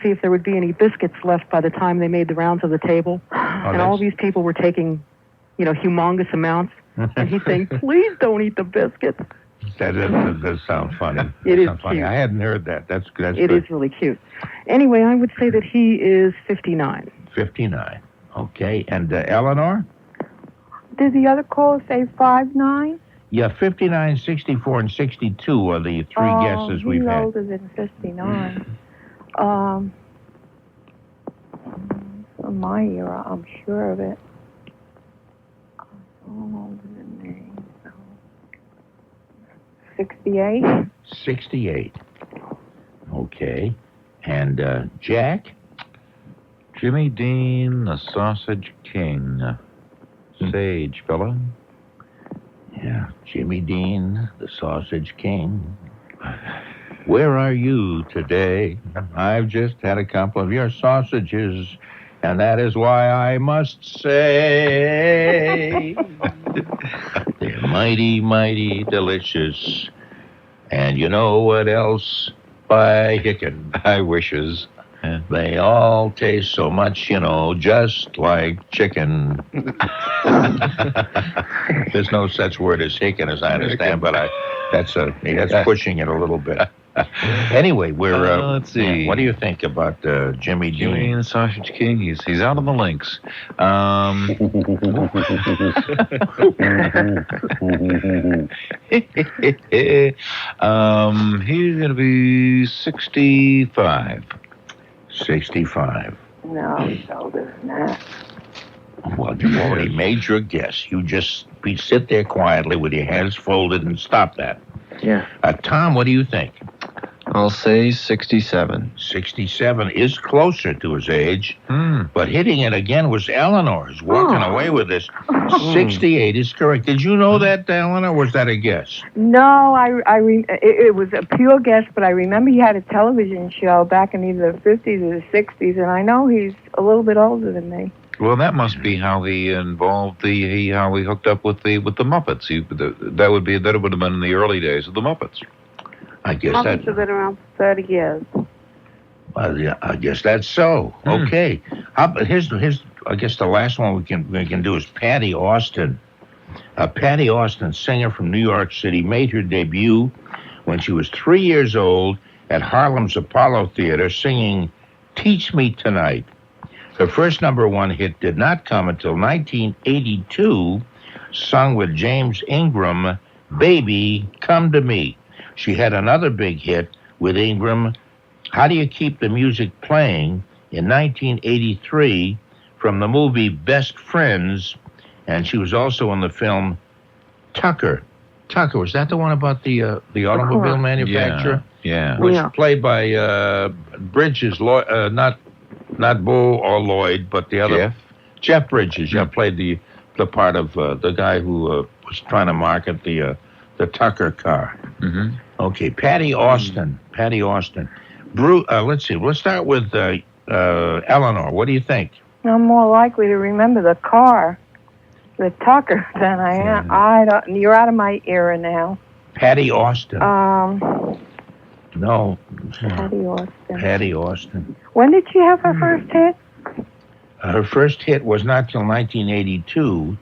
see if there would be any biscuits left by the time they made the rounds of the table. And all these people were taking, humongous amounts. And he's saying, please don't eat the biscuits. That does sound funny. It is funny. cute. I hadn't heard that. That's good. It is really cute. Anyway, I would say that he is 59. 59. Okay. And Eleanor? Did the other caller say 5'9"? Yeah, 59, 64, and 62 are the three guesses we've had. He's older than 59. From my era, I'm sure of it. Older than me. 68? 68. Okay. And Jack? Jimmy Dean, the Sausage King. Sage, fella. Yeah, Jimmy Dean, the Sausage King. Where are you today? I've just had a couple of your sausages, and that is why I must say they're mighty, mighty delicious. And you know what else? By hickin', I wishes. they all taste so much, just like chicken. There's no such word as hickin', as I understand, but that's pushing it a little bit. Anyway, we're let's see. What do you think about Jimmy Dean? Jimmy the Sausage King. He's out on the links. He's gonna be 65. 65. No, he's older than that. Well, you've already made your guess. You just sit there quietly with your hands folded and stop that. Yeah. Tom, what do you think? I'll say 67. 67 is closer to his age, but hitting it again was Eleanor, who's walking away with this. 68 is correct. Did you know that, Eleanor, or was that a guess? No, it was a pure guess, but I remember he had a television show back in either the 50s or the 60s, and I know he's a little bit older than me. Well, that must be how he involved how he hooked up with the Muppets. That would have been in the early days of the Muppets. I guess Muppets have been around for 30 years. Well, yeah, I guess that's so. Okay. Here's I guess the last one we can do is Patti Austin. Patti Austin, singer from New York City, made her debut when she was 3 years old at Harlem's Apollo Theater singing Teach Me Tonight. Her first #1 hit did not come until 1982, sung with James Ingram, Baby, Come to Me. She had another big hit with Ingram, How Do You Keep the Music Playing, in 1983 from the movie Best Friends, and she was also in the film Tucker. Tucker, was that the one about the automobile manufacturer? Yeah. Was played by Bridges, not Bo or Lloyd, but the other Jeff Bridges. Yeah, played the part of the guy who was trying to market the Tucker car. Mm-hmm. Okay, Patti Austin. Patti Austin. Let's see. Let's start with Eleanor. What do you think? I'm more likely to remember the car, the Tucker, than I am. I don't. You're out of my era now. Patti Austin. No. Patti Austin. Patti Austin. When did she have her first hit? Her first hit was not till 1982,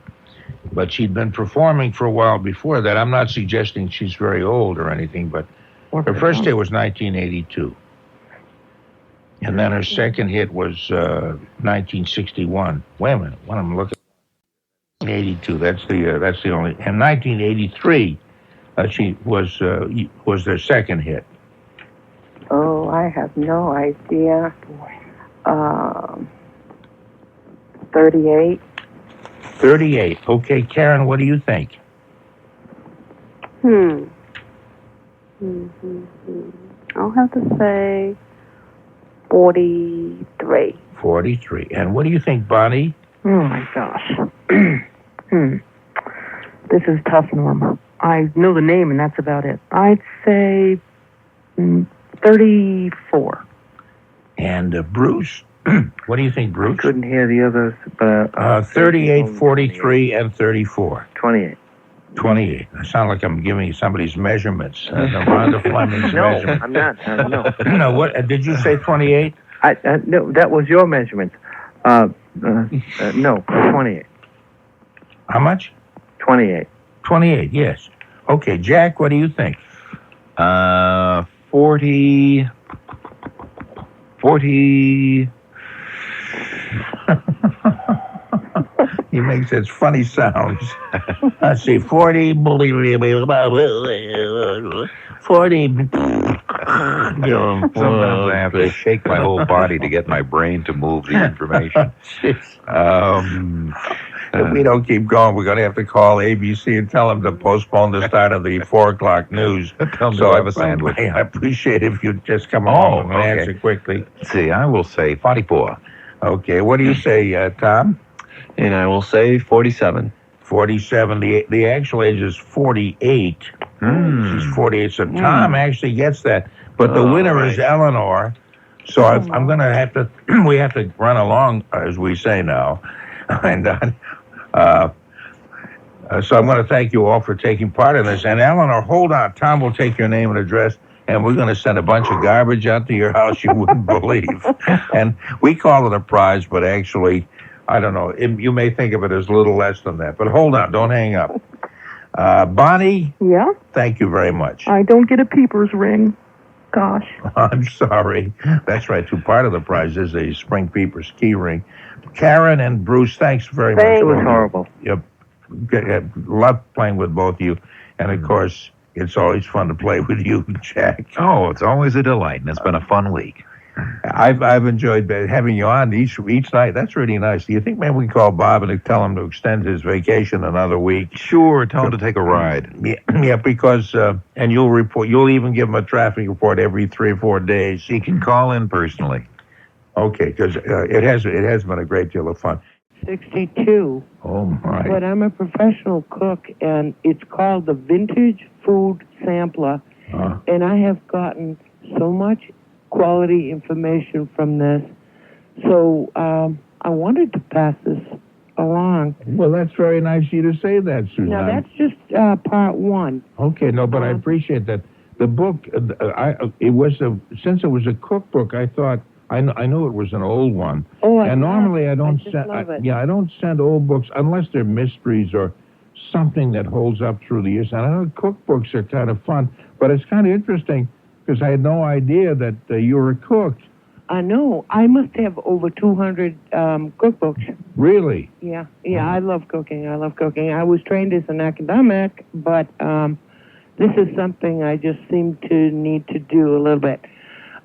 but she'd been performing for a while before that. I'm not suggesting she's very old or anything, but her first hit was 1982. And then her second hit was 1961. Wait a minute, what I'm looking at. 82. That's the only. In 1983, she was their second hit. Oh, I have no idea. 38. 38. Okay, Karen, what do you think? I'll have to say 43. 43. And what do you think, Bonnie? Oh, my gosh. This is tough, Norm. I know the name, and that's about it. I'd say 34. And Bruce? What do you think, Bruce? I couldn't hear the others. 38, 43, and 34. 28. 28. I sound like I'm giving you somebody's measurements. Rhonda Flemming's measurements. I'm not. No. No, what? Did you say 28? No, that was your measurement. No, 28. How much? 28. 28, yes. Okay, Jack, what do you think? 40. He makes such funny sounds. Let's see, 40. 40. Sometimes I have to shake my whole body to get my brain to move the information. If we don't keep going, we're going to have to call ABC and tell them to postpone the start of the 4 o'clock news. Tell them to have a sandwich. I appreciate if you'd just come along and answer quickly. Let's see, I will say 44. Okay, what do you say, Tom? And I will say 47. 47. The actual age is 48. She's 48. So Tom actually gets that. But the winner is Eleanor. So I'm going to have to, we have to run along, as we say now. And so I'm going to thank you all for taking part in this. And Eleanor, hold on. Tom will take your name and address, and we're going to send a bunch of garbage out to your house you wouldn't believe. And we call it a prize, but actually, I don't know. You may think of it as a little less than that. But hold on. Don't hang up. Bonnie? Yeah? Thank you very much. I don't get a peeper's ring. Gosh. I'm sorry. That's right, too. Part of the prize is a Spring Peepers key ring. Karen and Bruce, thanks very much. It was horrible. Yep. Love playing with both of you. And, of course, it's always fun to play with you, Jack. Oh, it's always a delight, and it's been a fun week. I've enjoyed having you on each night. That's really nice. Do you think maybe we can call Bob and tell him to extend his vacation another week? Sure, tell him to take a ride. Yeah, because and you'll even give him a traffic report every 3 or 4 days. He can call in personally. Okay, because it has been a great deal of fun. 62. Oh my! But I'm a professional cook, and it's called the Vintage Food Sampler, and I have gotten so much quality information from this. So I wanted to pass this along. Well, that's very nice of you to say that, Suzanne. Now, that's just part one. Okay, no, but I appreciate that. the book, since it was a cookbook, I thought, I knew it was an old one. Oh, and normally I don't send, I don't send old books unless they're mysteries or something that holds up through the years. And I know cookbooks are kind of fun, but it's kind of interesting because I had no idea that you were a cook. I know. I must have over 200 cookbooks. Really? Yeah. I love cooking. I was trained as an academic, but this is something I just seem to need to do a little bit.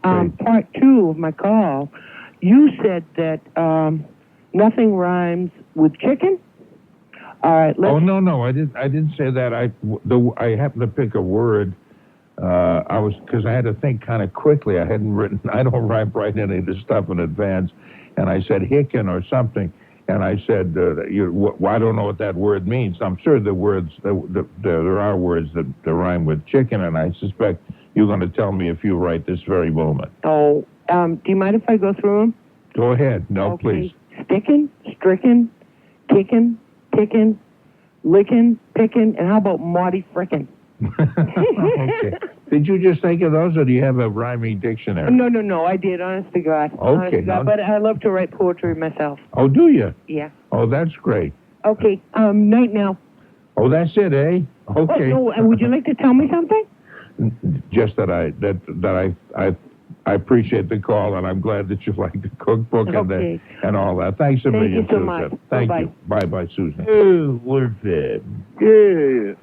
Part 2 of my call, you said that nothing rhymes with chicken. All right. No, I didn't say that. I happened to pick a word. Because I had to think kind of quickly. I don't write any of this stuff in advance. And I said hicken or something. And I said, I don't know what that word means. I'm sure there are words that rhyme with chicken, and I suspect you're going to tell me if you right this very moment. Oh, do you mind if I go through them? Go ahead. No, okay. Please. Stickin', stricken, kickin', tickin', lickin', pickin', and how about Marty frickin'? Okay. Did you just think of those, or do you have a rhyming dictionary? No, I did, honest to God. Okay. But I love to write poetry myself. Oh, do you? Yeah. Oh, that's great. Okay, night now. Oh, that's it, eh? Okay. Oh, no, would you like to tell me something? Just that I appreciate the call, and I'm glad that you like the cookbook and all that. Thanks a million, Thank you so Susan. much. Thank Bye-bye. you. Bye-bye, Susan. Oh, Wolfie. Yeah.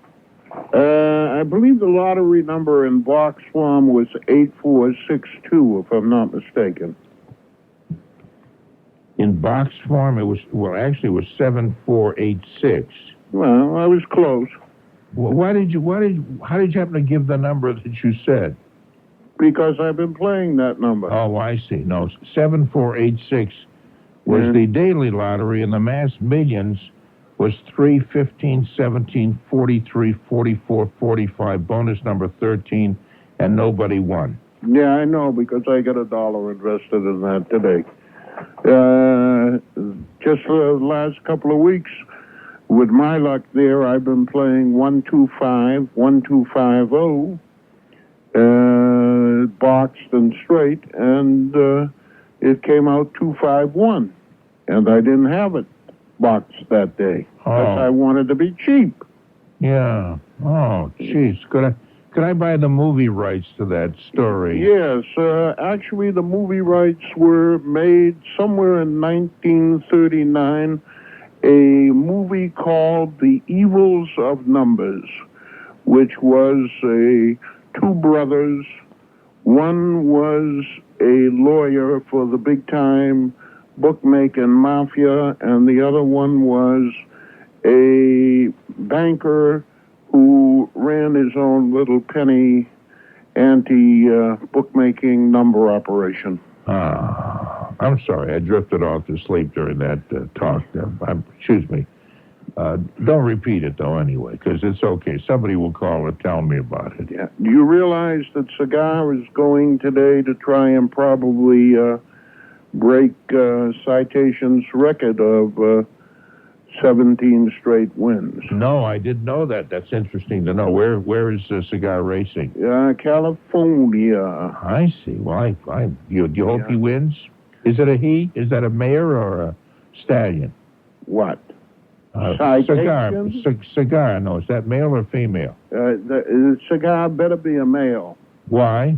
I believe the lottery number in Box Farm was 8462, if I'm not mistaken. In Box Farm, it was 7486. Well, I was close. Well, how did you happen to give the number that you said? Because I've been playing that number. Oh, I see. No, 7486 was the daily lottery, and the mass millions was 3, 15, 17, 43, 44, 45, bonus number 13, and nobody won. Yeah, I know, because I got $1 invested in that today. Just for the last couple of weeks, with my luck there, I've been playing 125, 1250, boxed and straight, and it came out 251, and I didn't have it boxed that day. Because I wanted to be cheap. Yeah. Oh, jeez. Could I buy the movie rights to that story? Yes. Actually, the movie rights were made somewhere in 1939. A movie called The Evils of Numbers, which was two brothers. One was a lawyer for the big-time bookmaking mafia, and the other one was a banker who ran his own little penny bookmaking number operation. I'm sorry, I drifted off to sleep during that talk. Excuse me. Don't repeat it, though, anyway, because it's okay. Somebody will call and tell me about it. Yeah. Do you realize that Cigar is going today to try and probably break Citation's record of 17 straight wins? No, I didn't know that. That's interesting to know. Where is Cigar racing? California. I see. Well, you hope he wins? Is it a he? Is that a mare or a stallion? What? Cigar. Cigar. No, is that male or female? The Cigar better be a male. Why?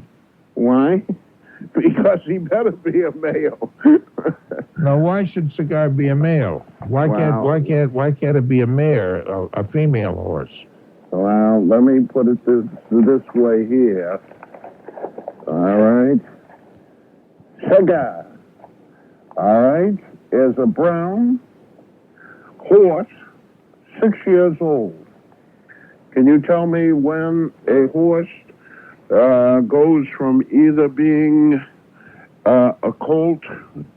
Why? Because he better be a male. Now, why should Cigar be a male? Why can't it be a mare, a female horse? Well, let me put it this way here. All right. Cigar. All right, is a brown horse, 6 years old. Can you tell me when a horse goes from either being a colt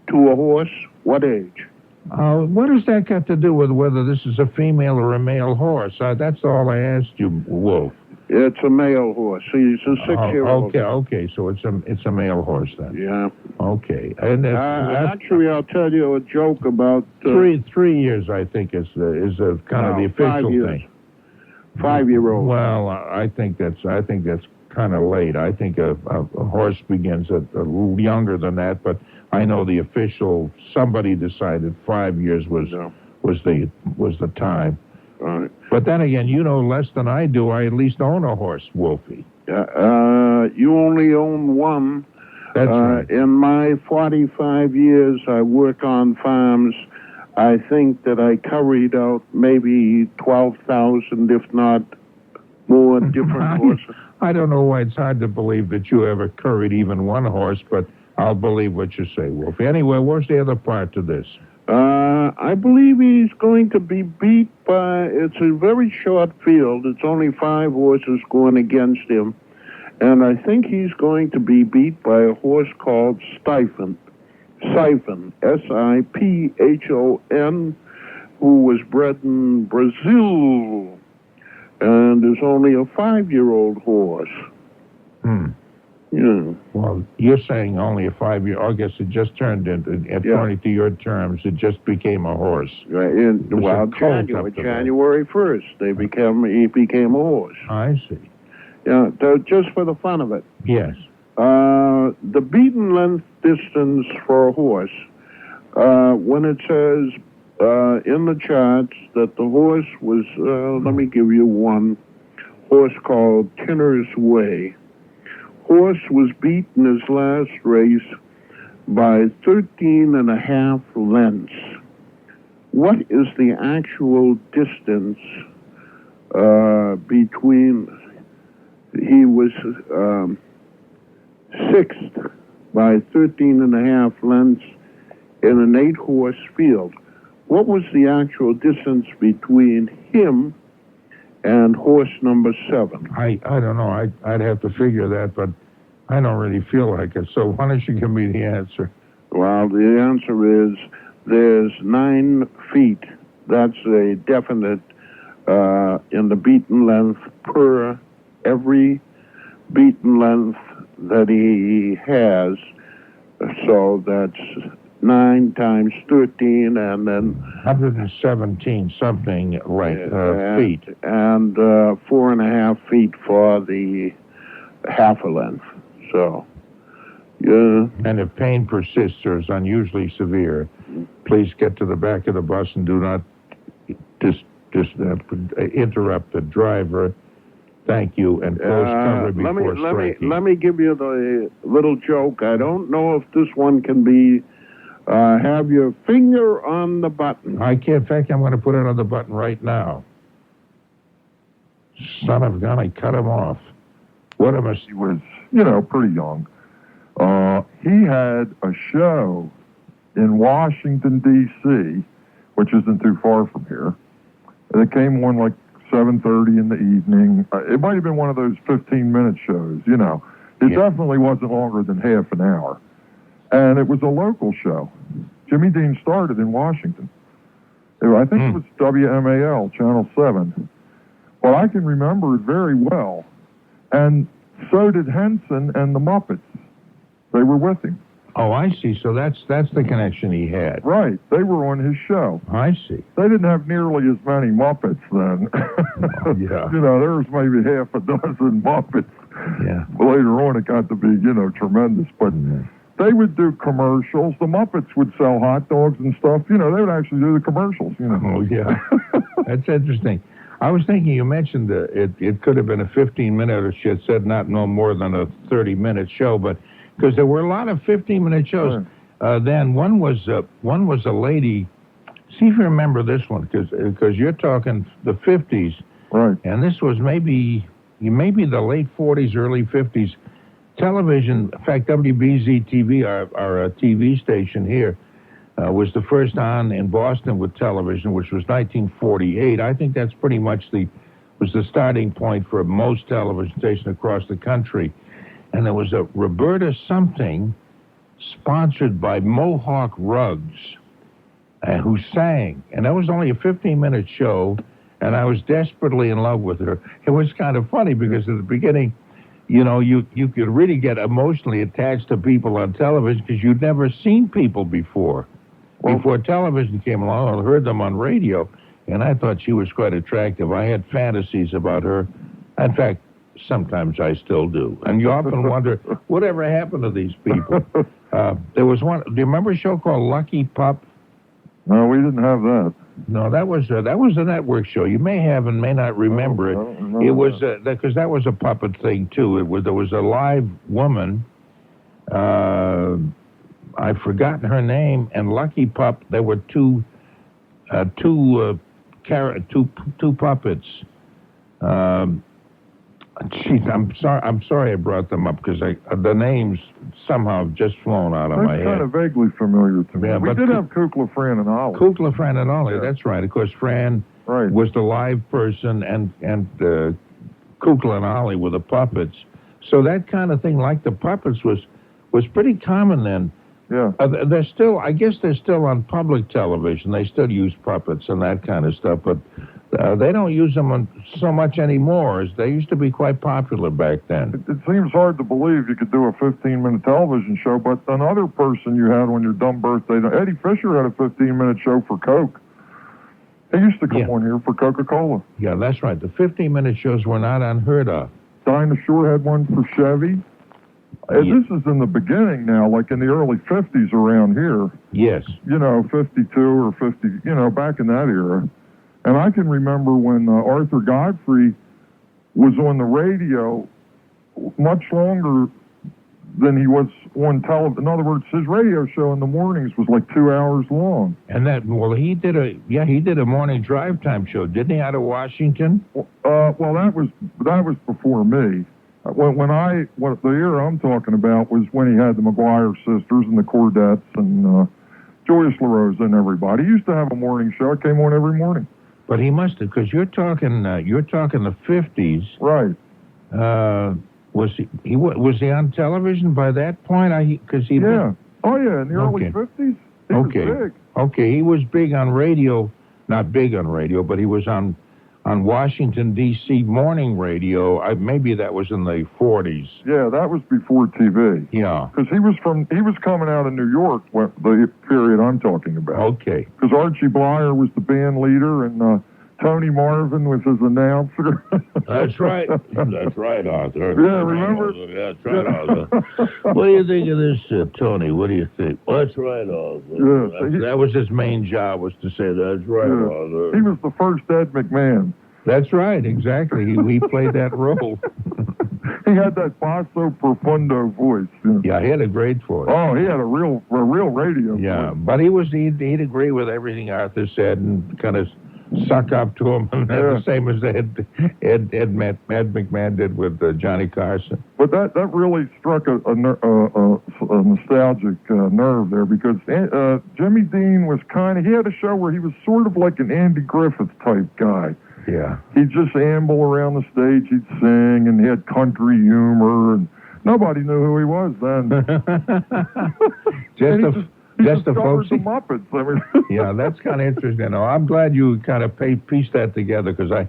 to a horse? What age? What does that got to do with whether this is a female or a male horse? That's all I asked you, Wolf. It's a male horse. He's a 6-year-old. Okay. So it's a male horse then. Yeah. Okay. And actually, I'll tell you a joke about 3 years. I think is kind of the official 5 years. thing. 5-year-old. Well, I think that's kind of late. I think a horse begins a little younger than that, but I know the official, somebody decided 5 years was the time. Right. But then again, you know less than I do. I at least own a horse, Wolfie. You only own one. That's right. In my 45 years I work on farms, I think that I carried out maybe 12,000, if not more, different horses. I don't know why it's hard to believe that you ever curried even one horse, but I'll believe what you say, Wolfie. Anyway, what's the other part to this? I believe he's going to be beat by, it's a very short field. It's only 5 horses going against him. And I think he's going to be beat by a horse called Siphon, S-I-P-H-O-N, who was bred in Brazil and is only a 5-year-old horse. Yeah. Well, you're saying only a 5-year. I guess it just turned into, according to your terms, it just became a horse. Right. January 1st, he became a horse. I see. Yeah, just for the fun of it. Yes. The beaten length distance for a horse, when it says in the charts that the horse was, let me give you one horse called Tinner's Way. Horse was beat in his last race by 13.5 lengths. What is the actual distance between? He was sixth by 13.5 lengths in an 8-horse field. What was the actual distance between him and horse number 7? I don't know. I'd have to figure that, but I don't really feel like it. So why don't you give me the answer? Well, the answer is there's 9 feet. That's a definite in the beaten length per every beaten length that he has. So that's 9 times 13, and then 117 something feet, and 4.5 feet for the half a length. So, yeah. And if pain persists or is unusually severe, please get to the back of the bus and do not interrupt the driver. Thank you, and close cover before striking. Let me give you the little joke. I don't know if this one can be. Have your finger on the button. I can't. In fact, I'm going to put it on the button right now. Son of a gun, I cut him off. What a mistake. He was, pretty young. He had a show in Washington, D.C., which isn't too far from here. And it came on like 7:30 in the evening. It might have been one of those 15-minute shows, It definitely wasn't longer than half an hour. And it was a local show. Jimmy Dean started in Washington. I think it was WMAL, Channel 7. Well, I can remember it very well. And so did Henson and the Muppets. They were with him. Oh, I see. So that's the connection he had. Right. They were on his show. I see. They didn't have nearly as many Muppets then. Yeah. There was maybe half a dozen Muppets. Yeah. Later on, it got to be, tremendous. But they would do commercials. The Muppets would sell hot dogs and stuff. They would actually do the commercials, Oh, yeah. That's interesting. I was thinking you mentioned it could have been a 15-minute, or she had said no more than a 30-minute show, but because there were a lot of 15-minute shows. Then one was a lady. See if you remember this one, because you're talking the 50s, right? And this was maybe the late 40s, early 50s. Television, in fact, WBZ-TV, our TV station here, was the first on in Boston with television, which was 1948. I think that's pretty much was the starting point for most television stations across the country. And there was a Roberta something sponsored by Mohawk Rugs who sang. And that was only a 15-minute show, and I was desperately in love with her. It was kind of funny because at the beginning, you could really get emotionally attached to people on television because you'd never seen people before. Before television came along, I heard them on radio, and I thought she was quite attractive. I had fantasies about her. In fact, sometimes I still do. And you often wonder, whatever happened to these people? There was one, do you remember a show called Lucky Pup? No, we didn't have that. No, that was a network show. You may have and may not remember it. It was because that was a puppet thing too. There was a live woman. I've forgotten her name. And Lucky Pup. There were two puppets. I'm sorry I brought them up because the names somehow just flown out of my head. That's kind of vaguely familiar to me. Yeah, we did have Kukla, Fran, and Ollie. Kukla, Fran, and Ollie. Yeah. That's right. Of course, Fran was the live person, and Kukla and Ollie were the puppets. So that kind of thing, like the puppets, was pretty common then. Yeah. They're still, I guess, they're still on public television. They still use puppets and that kind of stuff, but they don't use them so much anymore as they used to be quite popular back then. It seems hard to believe you could do a 15-minute television show, but another person you had on your dumb birthday, Eddie Fisher had a 15-minute show for Coke. He used to come on here for Coca-Cola. Yeah, that's right. The 15-minute shows were not unheard of. Dinah Shore had one for Chevy. This is in the beginning now, like in the early 50s around here. Yes. 52 or 50, back in that era. And I can remember when Arthur Godfrey was on the radio much longer than he was on television. In other words, his radio show in the mornings was like 2 hours long. And he did a morning drive time show, didn't he, out of Washington? Well, that was before me. The era I'm talking about was when he had the McGuire sisters and the Cordettes and Joyce LaRosa and everybody. He used to have a morning show. It came on every morning. But he must have, because you're talking the 50s. Right. Was he on television by that point? In the early 50s. He was big. Okay, he was big on radio, not big on radio, but he was on Washington, D.C. morning radio. Maybe that was in the 40s. Yeah, that was before TV. Yeah. Because he was coming out of New York, the period I'm talking about. Okay. Because Archie Blyer was the band leader, and Tony Marvin was his announcer. That's right. That's right, Arthur. Yeah, remember? That's right, Arthur. What do you think of this, Tony? What do you think? That's right, Arthur. Yeah, that was his main job, was to say, that's right, Arthur. He was the first Ed McMahon. That's right, exactly. He played that role. He had that basso profundo voice. Yeah, he had a great voice. Oh, he had a real radio voice. But he'd agree with everything Arthur said and kind of suck up to him, the same as Ed McMahon did with Johnny Carson. But that really struck a nostalgic nerve there, because Jimmy Dean was he had a show where he was sort of like an Andy Griffith type guy. Yeah. He'd just amble around the stage, he'd sing, and he had country humor, and nobody knew who he was then. Just the folks. The Muppets. Yeah, that's kind of interesting. I'm glad you kind of pieced that together, because I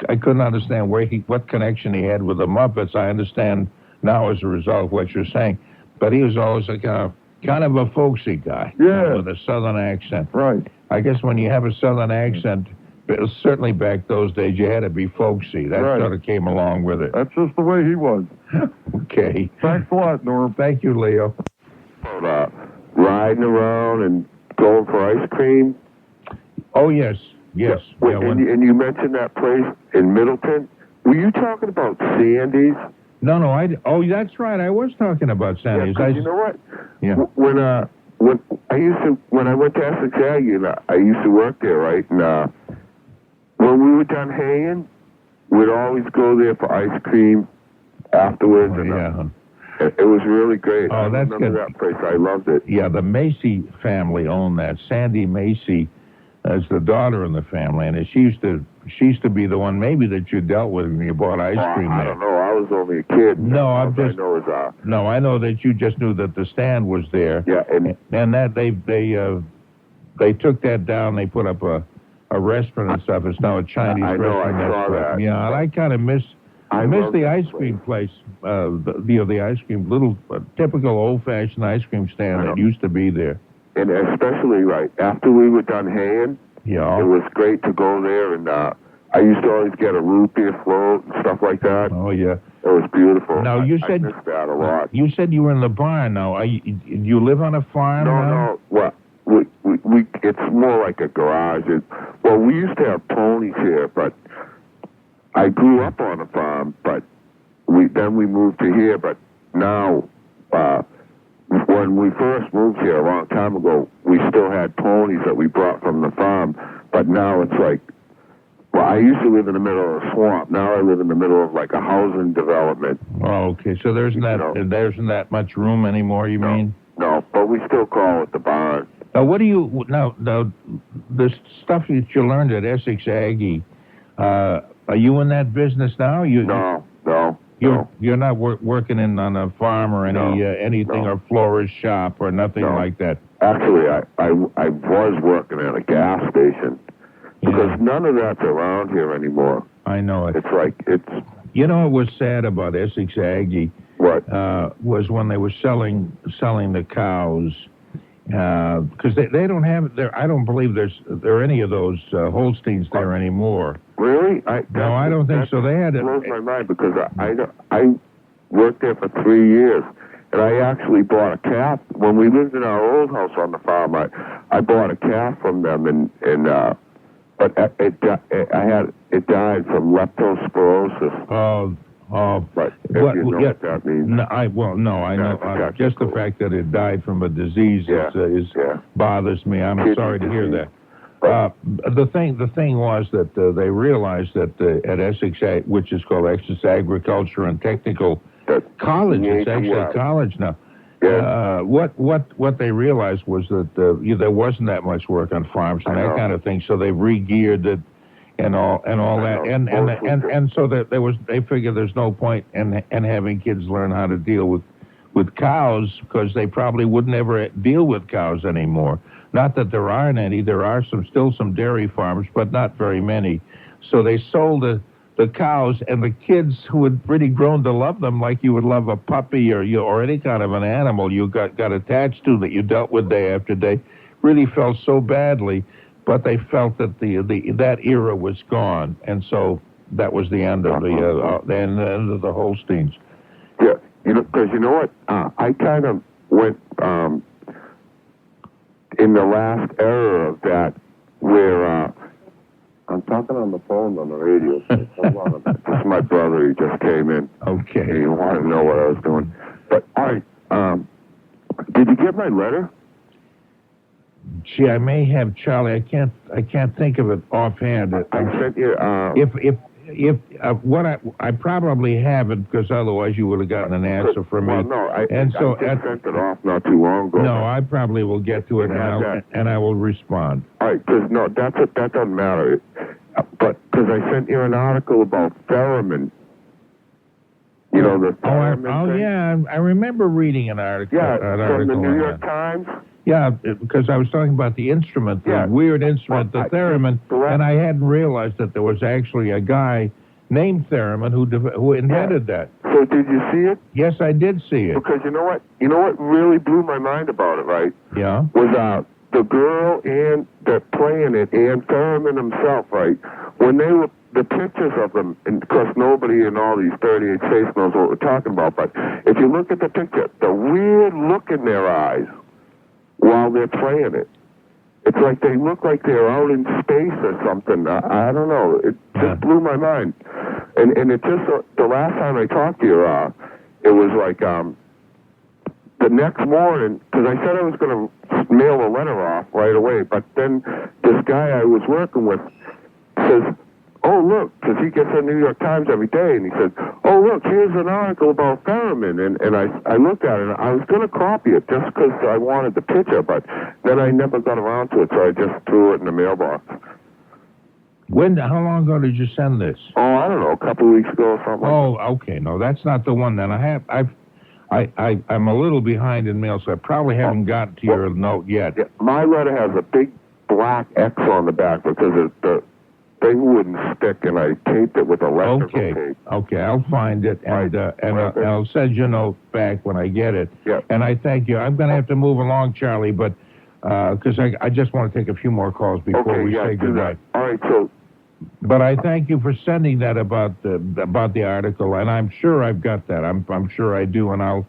couldn't understand what connection he had with the Muppets. I understand now as a result of what you're saying, but he was always a kind of a folksy guy. Yeah. With a Southern accent. Right. I guess when you have a Southern accent, certainly back those days, you had to be folksy. That sort of came along with it. That's just the way he was. Okay. Thanks a lot, Norm. Thank you, Leo. Riding around and going for ice cream. Oh, yes. Yes. Yeah, and you mentioned that place in Middleton. Were you talking about Sandy's? No. Oh, that's right. I was talking about Sandy's. Yeah, you know what? Yeah. When I went to Essex Aggie, I used to work there, right? And when we were done hanging, we'd always go there for ice cream afterwards. It was really great. Oh, that's good. That place, I loved it. Yeah, the Macy family owned that. Sandy Macy is the daughter in the family, and she used to be the one maybe that you dealt with when you bought ice cream there. I don't know. I was only a kid. No, I know that you just knew that the stand was there. Yeah, and that they took that down. They put up a restaurant and stuff. It's now a Chinese restaurant. I saw that. Yeah, and I kind of miss the ice cream place, the ice cream, little typical old-fashioned ice cream stand that used to be there. And especially, after we were done hanging, it was great to go there, and I used to always get a root beer float and stuff like that. Oh, yeah. It was beautiful. Now, you said... I missed that a lot. You said you were in the barn now. You live on a farm now? No. Well, we it's more like a garage. Well, we used to have ponies here, but I grew up on a farm, but then we moved to here. But now, when we first moved here a long time ago, we still had ponies that we brought from the farm. But now it's like, well, I used to live in the middle of a swamp. Now I live in the middle of like a housing development. Oh, okay. So there isn't that much room anymore, you mean? No, but we still call it the barn. Now, what do you, now, the stuff that you learned at Essex Aggie, are you in that business now? No. You're not working on a farm or anything or florist shop or nothing like that? Actually, I was working at a gas station because none of that's around here anymore. I know it. It's like, You know what was sad about Essex Aggie? What? Was when they were selling the cows. Because they don't have there. I don't believe there are any of those Holsteins there anymore. Really? No, I don't think so. They had it. Blows my mind because I worked there for 3 years, and I actually bought a calf when we lived in our old house on the farm. I bought a calf from them, but it died from leptospirosis. But if you know what that means. No, I know. Just the fact that it died from a disease bothers me. I'm sorry to hear that. The thing was that they realized that at Essex, which is called Essex Agriculture and Technical College, it's actually a college now. What they realized was that there wasn't that much work on farms and that kind of thing, so they re-geared it. And all that, and so that they figured there's no point in having kids learn how to deal with cows because they probably wouldn't ever deal with cows anymore. Not that there aren't any, there are still some dairy farms, but not very many. So they sold the cows, and the kids who had really grown to love them like you would love a puppy or any kind of an animal you got attached to that you dealt with day after day, really felt so badly. But they felt that that era was gone, and so that was the end of the end of the Holsteins. Yeah, because you know what? I kind of went in the last era of that where I'm talking on the phone on the radio. So hold on a minute. This is my brother. He just came in. Okay. He wanted to know what I was doing. But all right, did you get my letter? Gee, I may have, Charlie. I can't think of it offhand. I sent you. I probably haven't because otherwise you would have gotten an answer from me. Well, no, I sent it off not too long ago. No, I probably will get to it and I will respond. All right, because that doesn't matter. But because I sent you an article about theremin. You know the theremin thing? Yeah, I remember reading an article. Yeah, from the New York Times. Yeah, because I was talking about the instrument, the weird instrument, the theremin, and I hadn't realized that there was actually a guy named Theremin who invented that. So did you see it? Yes, I did see it. Because you know what really blew my mind about it, right? Yeah. Was the girl and that playing it and Theremin himself, right? When they were the pictures of them, and of course nobody in all these 38 states knows what we're talking about, but if you look at the picture, the weird look in their eyes while they're playing it. It's like they look like they're out in space or something. I don't know. It just blew my mind. And it just, the last time I talked to you, it was like the next morning, because I said I was going to mail a letter off right away, but then this guy I was working with says, oh, look, because he gets the New York Times every day, and he said, oh, look, here's an article about theremin. And I looked at it, and I was going to copy it just because I wanted the picture, but then I never got around to it, so I just threw it in the mailbox. How long ago did you send this? Oh, I don't know, a couple of weeks ago or something. Oh, okay. No, that's not the one then. I'm a little behind in mail, so I probably haven't gotten to your note yet. Yeah, my letter has a big black X on the back because the thing wouldn't stick, and I taped it with electrical tape. Okay, I'll find it, and I'll send you a note back when I get it. Yeah. And I thank you. I'm going to have to move along, Charlie, but because I just want to take a few more calls before we say goodnight. All right, so But I thank you for sending that about the article, and I'm sure I've got that. I'm sure I do, and I'll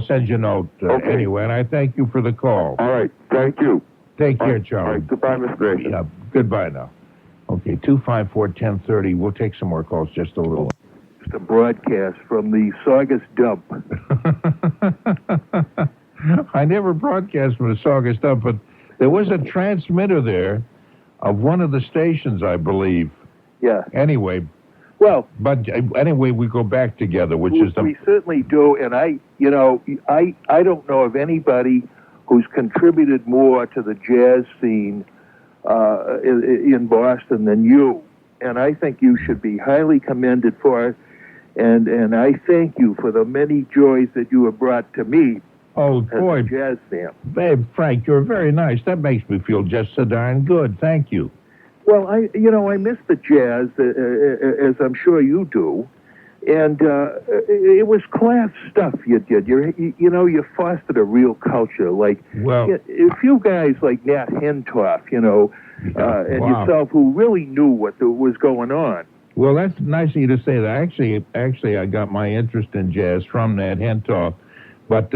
send you a note anyway. And I thank you for the call. All right. Thank you. Take care, Charlie. All right. Goodbye, Mr. Grayson. Yeah. Goodbye now. Okay. 254-1030. We'll take some more calls. Just a little. Just a broadcast from the Saugus dump. I never broadcast from the Saugus dump, but there was a transmitter there of one of the stations, I believe. Yeah. Anyway. Well. But anyway, we go back together, which is the... We certainly do, and I don't know of anybody who's contributed more to the jazz scene in Boston than you. And I think you should be highly commended for it. And I thank you for the many joys that you have brought to me. Oh, boy. As a jazz fan. Babe, Frank, you're very nice. That makes me feel just so darn good. Thank you. Well, I miss the jazz, as I'm sure you do. And it was class stuff you did. You fostered a real culture. Like, a few guys like Nat Hentoff, and yourself who really knew what was going on. Well, that's nice of you to say that. Actually, I got my interest in jazz from Nat Hentoff. But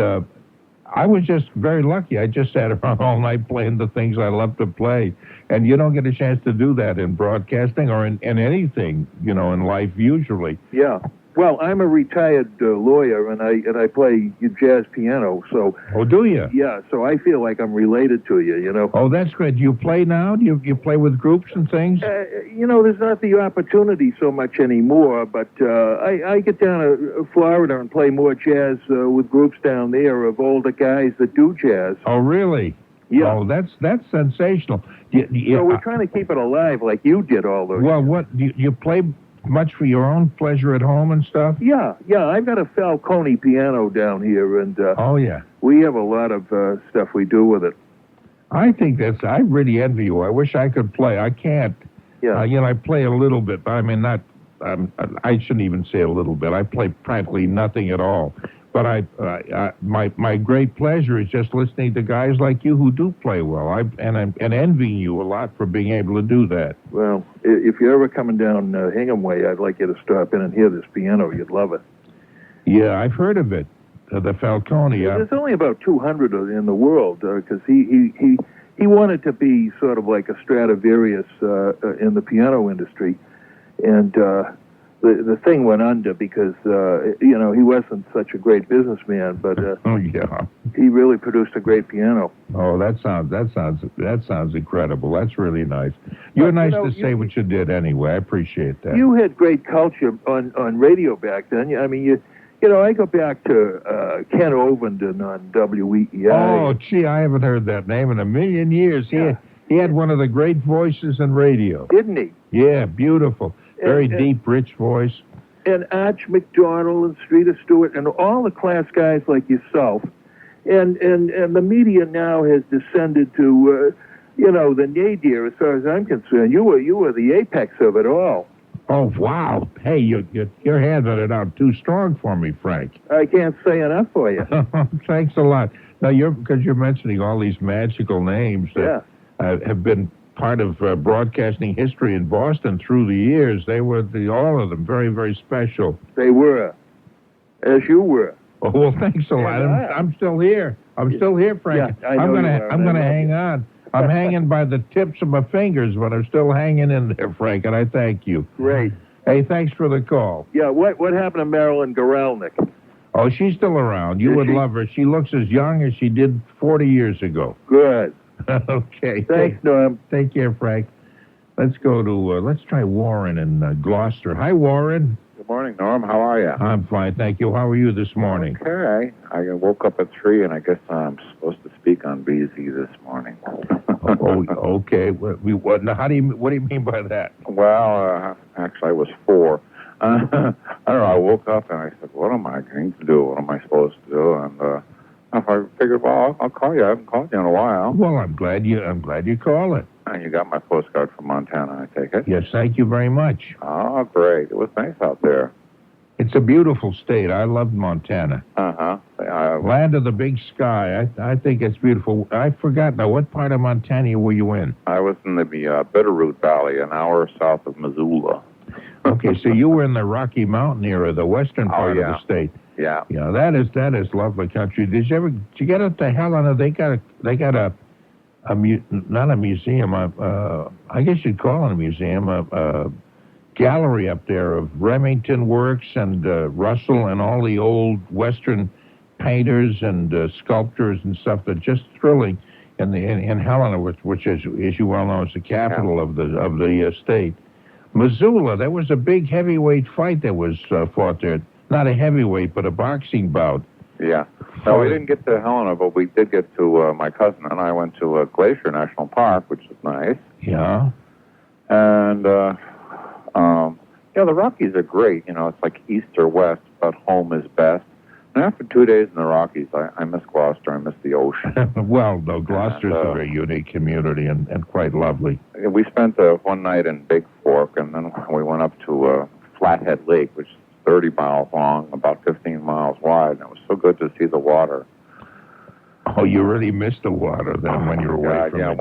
I was just very lucky. I just sat around all night playing the things I love to play. And you don't get a chance to do that in broadcasting or in anything, in life usually. Yeah. Well, I'm a retired lawyer, and I play jazz piano, so... Oh, do you? Yeah, so I feel like I'm related to you, Oh, that's great. Do you play now? Do you play with groups and things? There's not the opportunity so much anymore, but I get down to Florida and play more jazz with groups down there of older guys that do jazz. Oh, really? Yeah. Oh, that's sensational. So we're trying to keep it alive like you did all those Well, years. what, do you play much for your own pleasure at home and stuff? Yeah, I've got a Falcone piano down here, and oh yeah, we have a lot of stuff we do with it. I think I really envy you. I wish I could play. I can't. Yeah. I play a little bit, but I mean not. I shouldn't even say a little bit. I play practically nothing at all. But my great pleasure is just listening to guys like you who do play well. I'm envying you a lot for being able to do that. Well, if you're ever coming down Hingham Way, I'd like you to stop in and hear this piano. You'd love it. Yeah, I've heard of it. The Falcone. There's only about 200 in the world because he wanted to be sort of like a Stradivarius in the piano industry, and the thing went under because he wasn't such a great businessman, but he really produced a great piano. Oh, that sounds incredible. That's really nice. You're nice to say what you did anyway. I appreciate that. You had great culture on radio back then. I mean, I go back to Ken Ovenden on WEEI. Oh, gee, I haven't heard that name in a million years. Yeah. He had one of the great voices in radio. Didn't he? Yeah, beautiful. Very deep, rich voice. And Arch McDonald and Streeter Stewart and all the class guys like yourself. And the media now has descended to, the nadir as far as I'm concerned. You were the apex of it all. Oh, wow. Hey, you're handing it out too strong for me, Frank. I can't say enough for you. Thanks a lot. Now, because you're mentioning all these magical names that have been part of broadcasting history in Boston through the years. They were all of them very, very special. They were, as you were. Oh, well, thanks a lot. I'm still here. I'm still here, Frank. Yeah, I'm gonna hang on. I'm hanging by the tips of my fingers, but I'm still hanging in there, Frank, and I thank you. Great. Hey, thanks for the call. Yeah, what happened to Marilyn Goralnik? Oh, she's still around. You would love her. She looks as young as she did 40 years ago. Good. Okay. Thanks, Norm. Take care, Frank. Let's go to, let's try Warren in Gloucester. Hi, Warren. Good morning, Norm. How are you? I'm fine, thank you. How are you this morning? Okay. I woke up at 3, and I guess I'm supposed to speak on BZ this morning. Okay. What do you mean by that? Well, actually, I was 4. I don't know. I woke up, and I said, what am I going to do? What am I supposed to do? And I figured, well, I'll call you. I haven't called you in a while. Well, I'm glad you called it. And you got my postcard from Montana, I take it? Yes, thank you very much. Oh, great. It was nice out there. It's a beautiful state. I love Montana. Land of the big sky. I think it's beautiful. I forgot now. What part of Montana were you in? I was in the Bitterroot Valley, an hour south of Missoula. Okay, so you were in the Rocky Mountain area, the western part of the state. Yeah. Yeah, that is lovely country. Did you get up to Helena? They got a not a museum. I guess you'd call it a museum. A gallery up there of Remington works and Russell and all the old western painters and sculptors and stuff that just thrilling. In Helena, which is, as you well know, is the capital of the state. Missoula, there was a big heavyweight fight that was fought there. Not a heavyweight, but a boxing bout. Yeah. No, we didn't get to Helena, but we did get to, my cousin and I went to Glacier National Park, which is nice. Yeah. And, the Rockies are great. It's like east or west, but home is best. And after 2 days in the Rockies, I miss Gloucester. I miss the ocean. Well, no, Gloucester's a very unique community and quite lovely. We spent one night in Big Fork, and then we went up to Flathead Lake, which is 30 miles long, about 15 miles wide, and it was so good to see the water. Oh, you really missed the water then when you were away from it.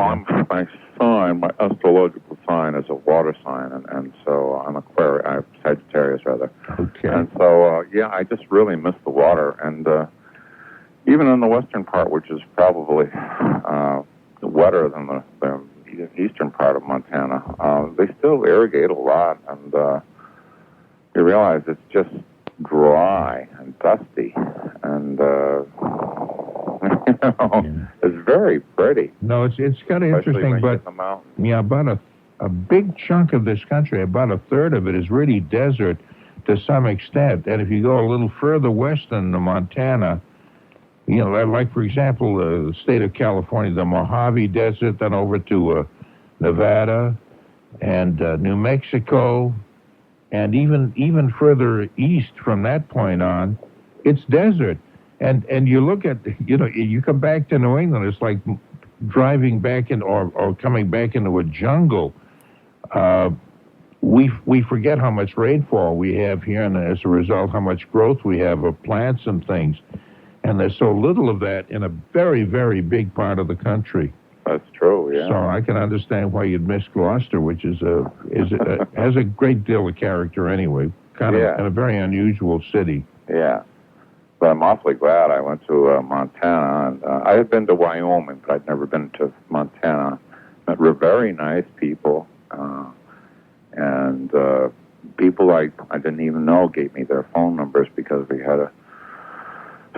Well, my astrological sign is a water sign, and so I'm Sagittarius, rather. Okay. And so, I just really miss the water, and even in the western part, which is probably wetter than the eastern part of Montana, they still irrigate a lot, and you realize it's just dry and dusty, and it's very pretty. No, it's kind of interesting, but about a big chunk of this country, about a third of it, is really desert to some extent. And if you go a little further west than Montana, like for example, the state of California, the Mojave Desert, then over to Nevada and New Mexico. And even further east from that point on, it's desert. And you look at, you come back to New England, it's like driving back in or coming back into a jungle. We forget how much rainfall we have here, and as a result, how much growth we have of plants and things. And there's so little of that in a very, very big part of the country. That's true, yeah. So I can understand why you'd miss Gloucester, which has a great deal of character anyway, and a very unusual city. Yeah. But I'm awfully glad I went to Montana. And, I had been to Wyoming, but I'd never been to Montana. Met very nice people, and people I didn't even know gave me their phone numbers because we had a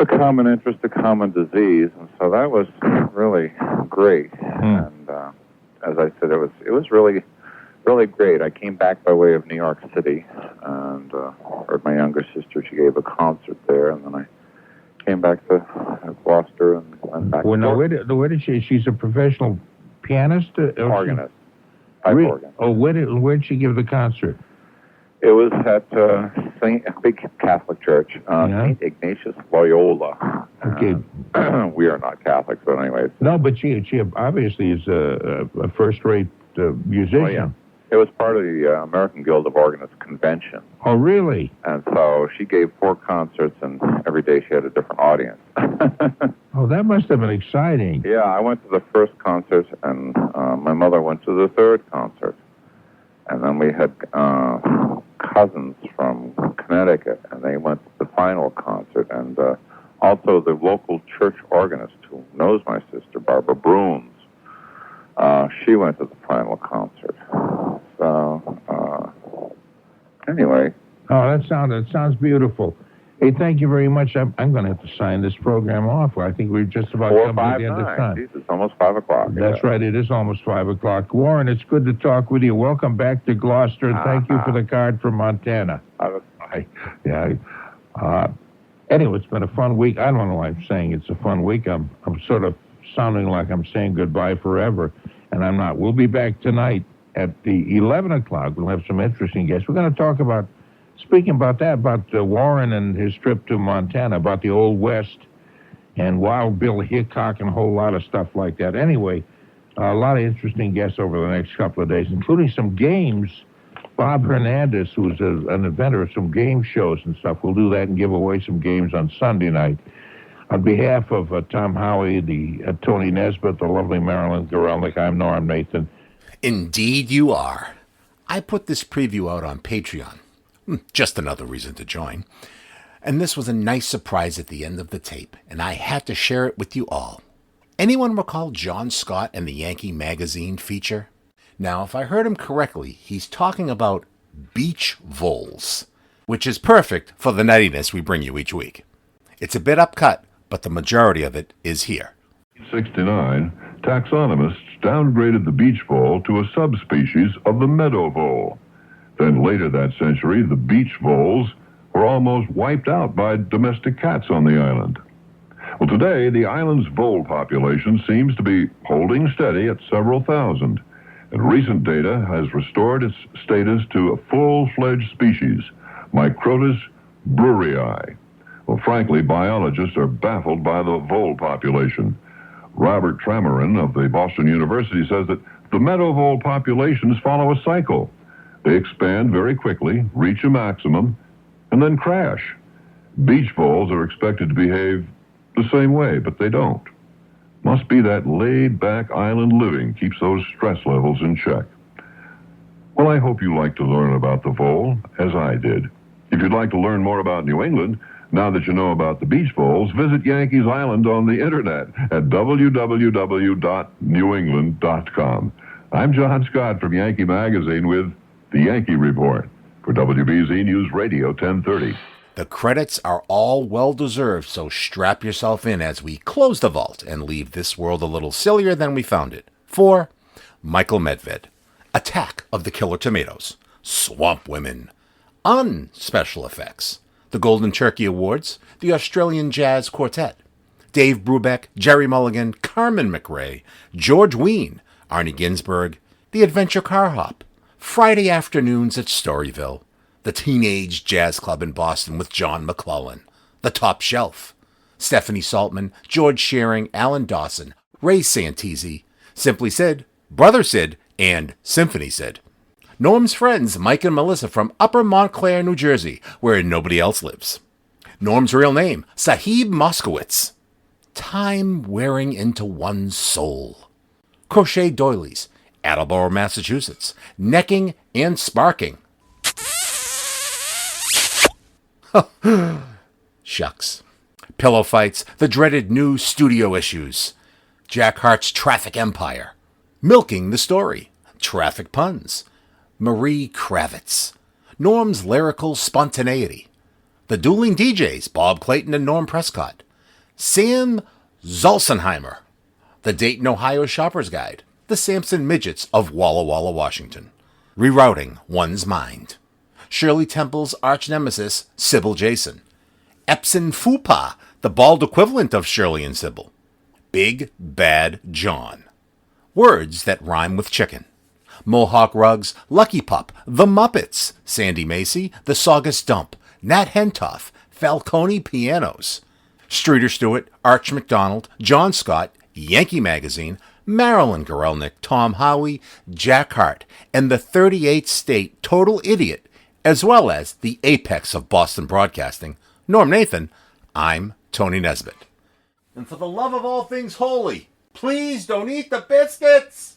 common interest, a common disease, and so that was really great. And as I said, it was really, really great. I came back by way of New York City, and heard my younger sister. She gave a concert there, and then I came back to Gloucester and went back. Well, now where did she? She's a professional pianist, organist, pipe organ. Oh, where did she give the concert? It was at a big Catholic church, St. Ignatius Loyola. Okay. We are not Catholics, but anyway. No, but she obviously is a first-rate musician. Oh, yeah. It was part of the American Guild of Organists convention. Oh, really? And so she gave 4 concerts, and every day she had a different audience. Oh, that must have been exciting. Yeah, I went to the first concert, and my mother went to the third concert. And then we had cousins from Connecticut, and they went to the final concert. And also the local church organist who knows my sister, Barbara Bruns, she went to the final concert. So, anyway. Oh, that sounds beautiful. Hey, thank you very much. I'm going to have to sign this program off. I think we're just about coming to the end of time. Jeez, it's almost 5 o'clock. That's right. It is almost 5 o'clock. Warren, it's good to talk with you. Welcome back to Gloucester, and thank you for the card from Montana. Anyway, it's been a fun week. I don't know why I'm saying it's a fun week. I'm sort of sounding like I'm saying goodbye forever, and I'm not. We'll be back tonight at the 11 o'clock. We'll have some interesting guests. We're going to talk about, speaking about that, about Warren and his trip to Montana, about the Old West and Wild Bill Hickok and a whole lot of stuff like that. Anyway, a lot of interesting guests over the next couple of days, including some games Bob Hernandez, who's an inventor of some game shows and stuff. We'll do that and give away some games on Sunday night. On behalf of Tom Howie, Tony Nesbitt, the lovely Marilyn Gorelnik, I'm Norm Nathan. Indeed you are. I put this preview out on Patreon. Just another reason to join. And this was a nice surprise at the end of the tape, and I had to share it with you all. Anyone recall John Scott and the Yankee Magazine feature? Now, if I heard him correctly, he's talking about beach voles, which is perfect for the nuttiness we bring you each week. It's a bit upcut, but the majority of it is here. In 1969, taxonomists downgraded the beach vole to a subspecies of the meadow vole. Then later that century, the beach voles were almost wiped out by domestic cats on the island. Well, today, the island's vole population seems to be holding steady at several thousand, and recent data has restored its status to a full-fledged species, Microtus brurii. Well, frankly, biologists are baffled by the vole population. Robert Tramarin of the Boston University says that the meadow vole populations follow a cycle. They expand very quickly, reach a maximum, and then crash. Beach voles are expected to behave the same way, but they don't. Must be that laid-back island living keeps those stress levels in check. Well, I hope you like to learn about the vole, as I did. If you'd like to learn more about New England, now that you know about the beach voles, visit Yankees Island on the internet at www.newengland.com. I'm John Scott from Yankee Magazine with The Yankee Report for WBZ News Radio 1030. The credits are all well-deserved, so strap yourself in as we close the vault and leave this world a little sillier than we found it. For Michael Medved, Attack of the Killer Tomatoes, Swamp Women, on special effects, the Golden Turkey Awards, the Australian Jazz Quartet, Dave Brubeck, Jerry Mulligan, Carmen McRae, George Wein, Arnie Ginsberg, the Adventure Car Hop, Friday Afternoons at Storyville, the Teenage Jazz Club in Boston with John McClellan, The Top Shelf, Stephanie Saltman, George Shearing, Alan Dawson, Ray Santisi, Simply Sid, Brother Sid, and Symphony Sid. Norm's friends, Mike and Melissa from Upper Montclair, New Jersey, where nobody else lives. Norm's real name, Sahib Moskowitz. Time wearing into one's soul. Crochet Doilies, Attleboro, Massachusetts. Necking and Sparking. Shucks. Pillow Fights, the dreaded new studio issues. Jack Hart's Traffic Empire. Milking the Story. Traffic Puns. Marie Kravitz. Norm's Lyrical Spontaneity. The Dueling DJs, Bob Clayton and Norm Prescott. Sam Zolsenheimer. The Dayton, Ohio Shopper's Guide. The Samson Midgets of Walla Walla, Washington. Rerouting One's Mind. Shirley Temple's arch-nemesis, Sybil Jason. Epson Fupa, the bald equivalent of Shirley and Sybil. Big Bad John. Words that rhyme with chicken. Mohawk Rugs, Lucky Pup, The Muppets, Sandy Macy, The Saugus Dump, Nat Hentoff, Falcone Pianos. Streeter Stewart, Arch McDonald, John Scott, Yankee Magazine, Marilyn Gorelnik, Tom Howie, Jack Harte, and the 38th state total idiot, as well as the apex of Boston broadcasting, Norm Nathan. I'm Tony Nesbitt. And for the love of all things holy, please don't eat the biscuits!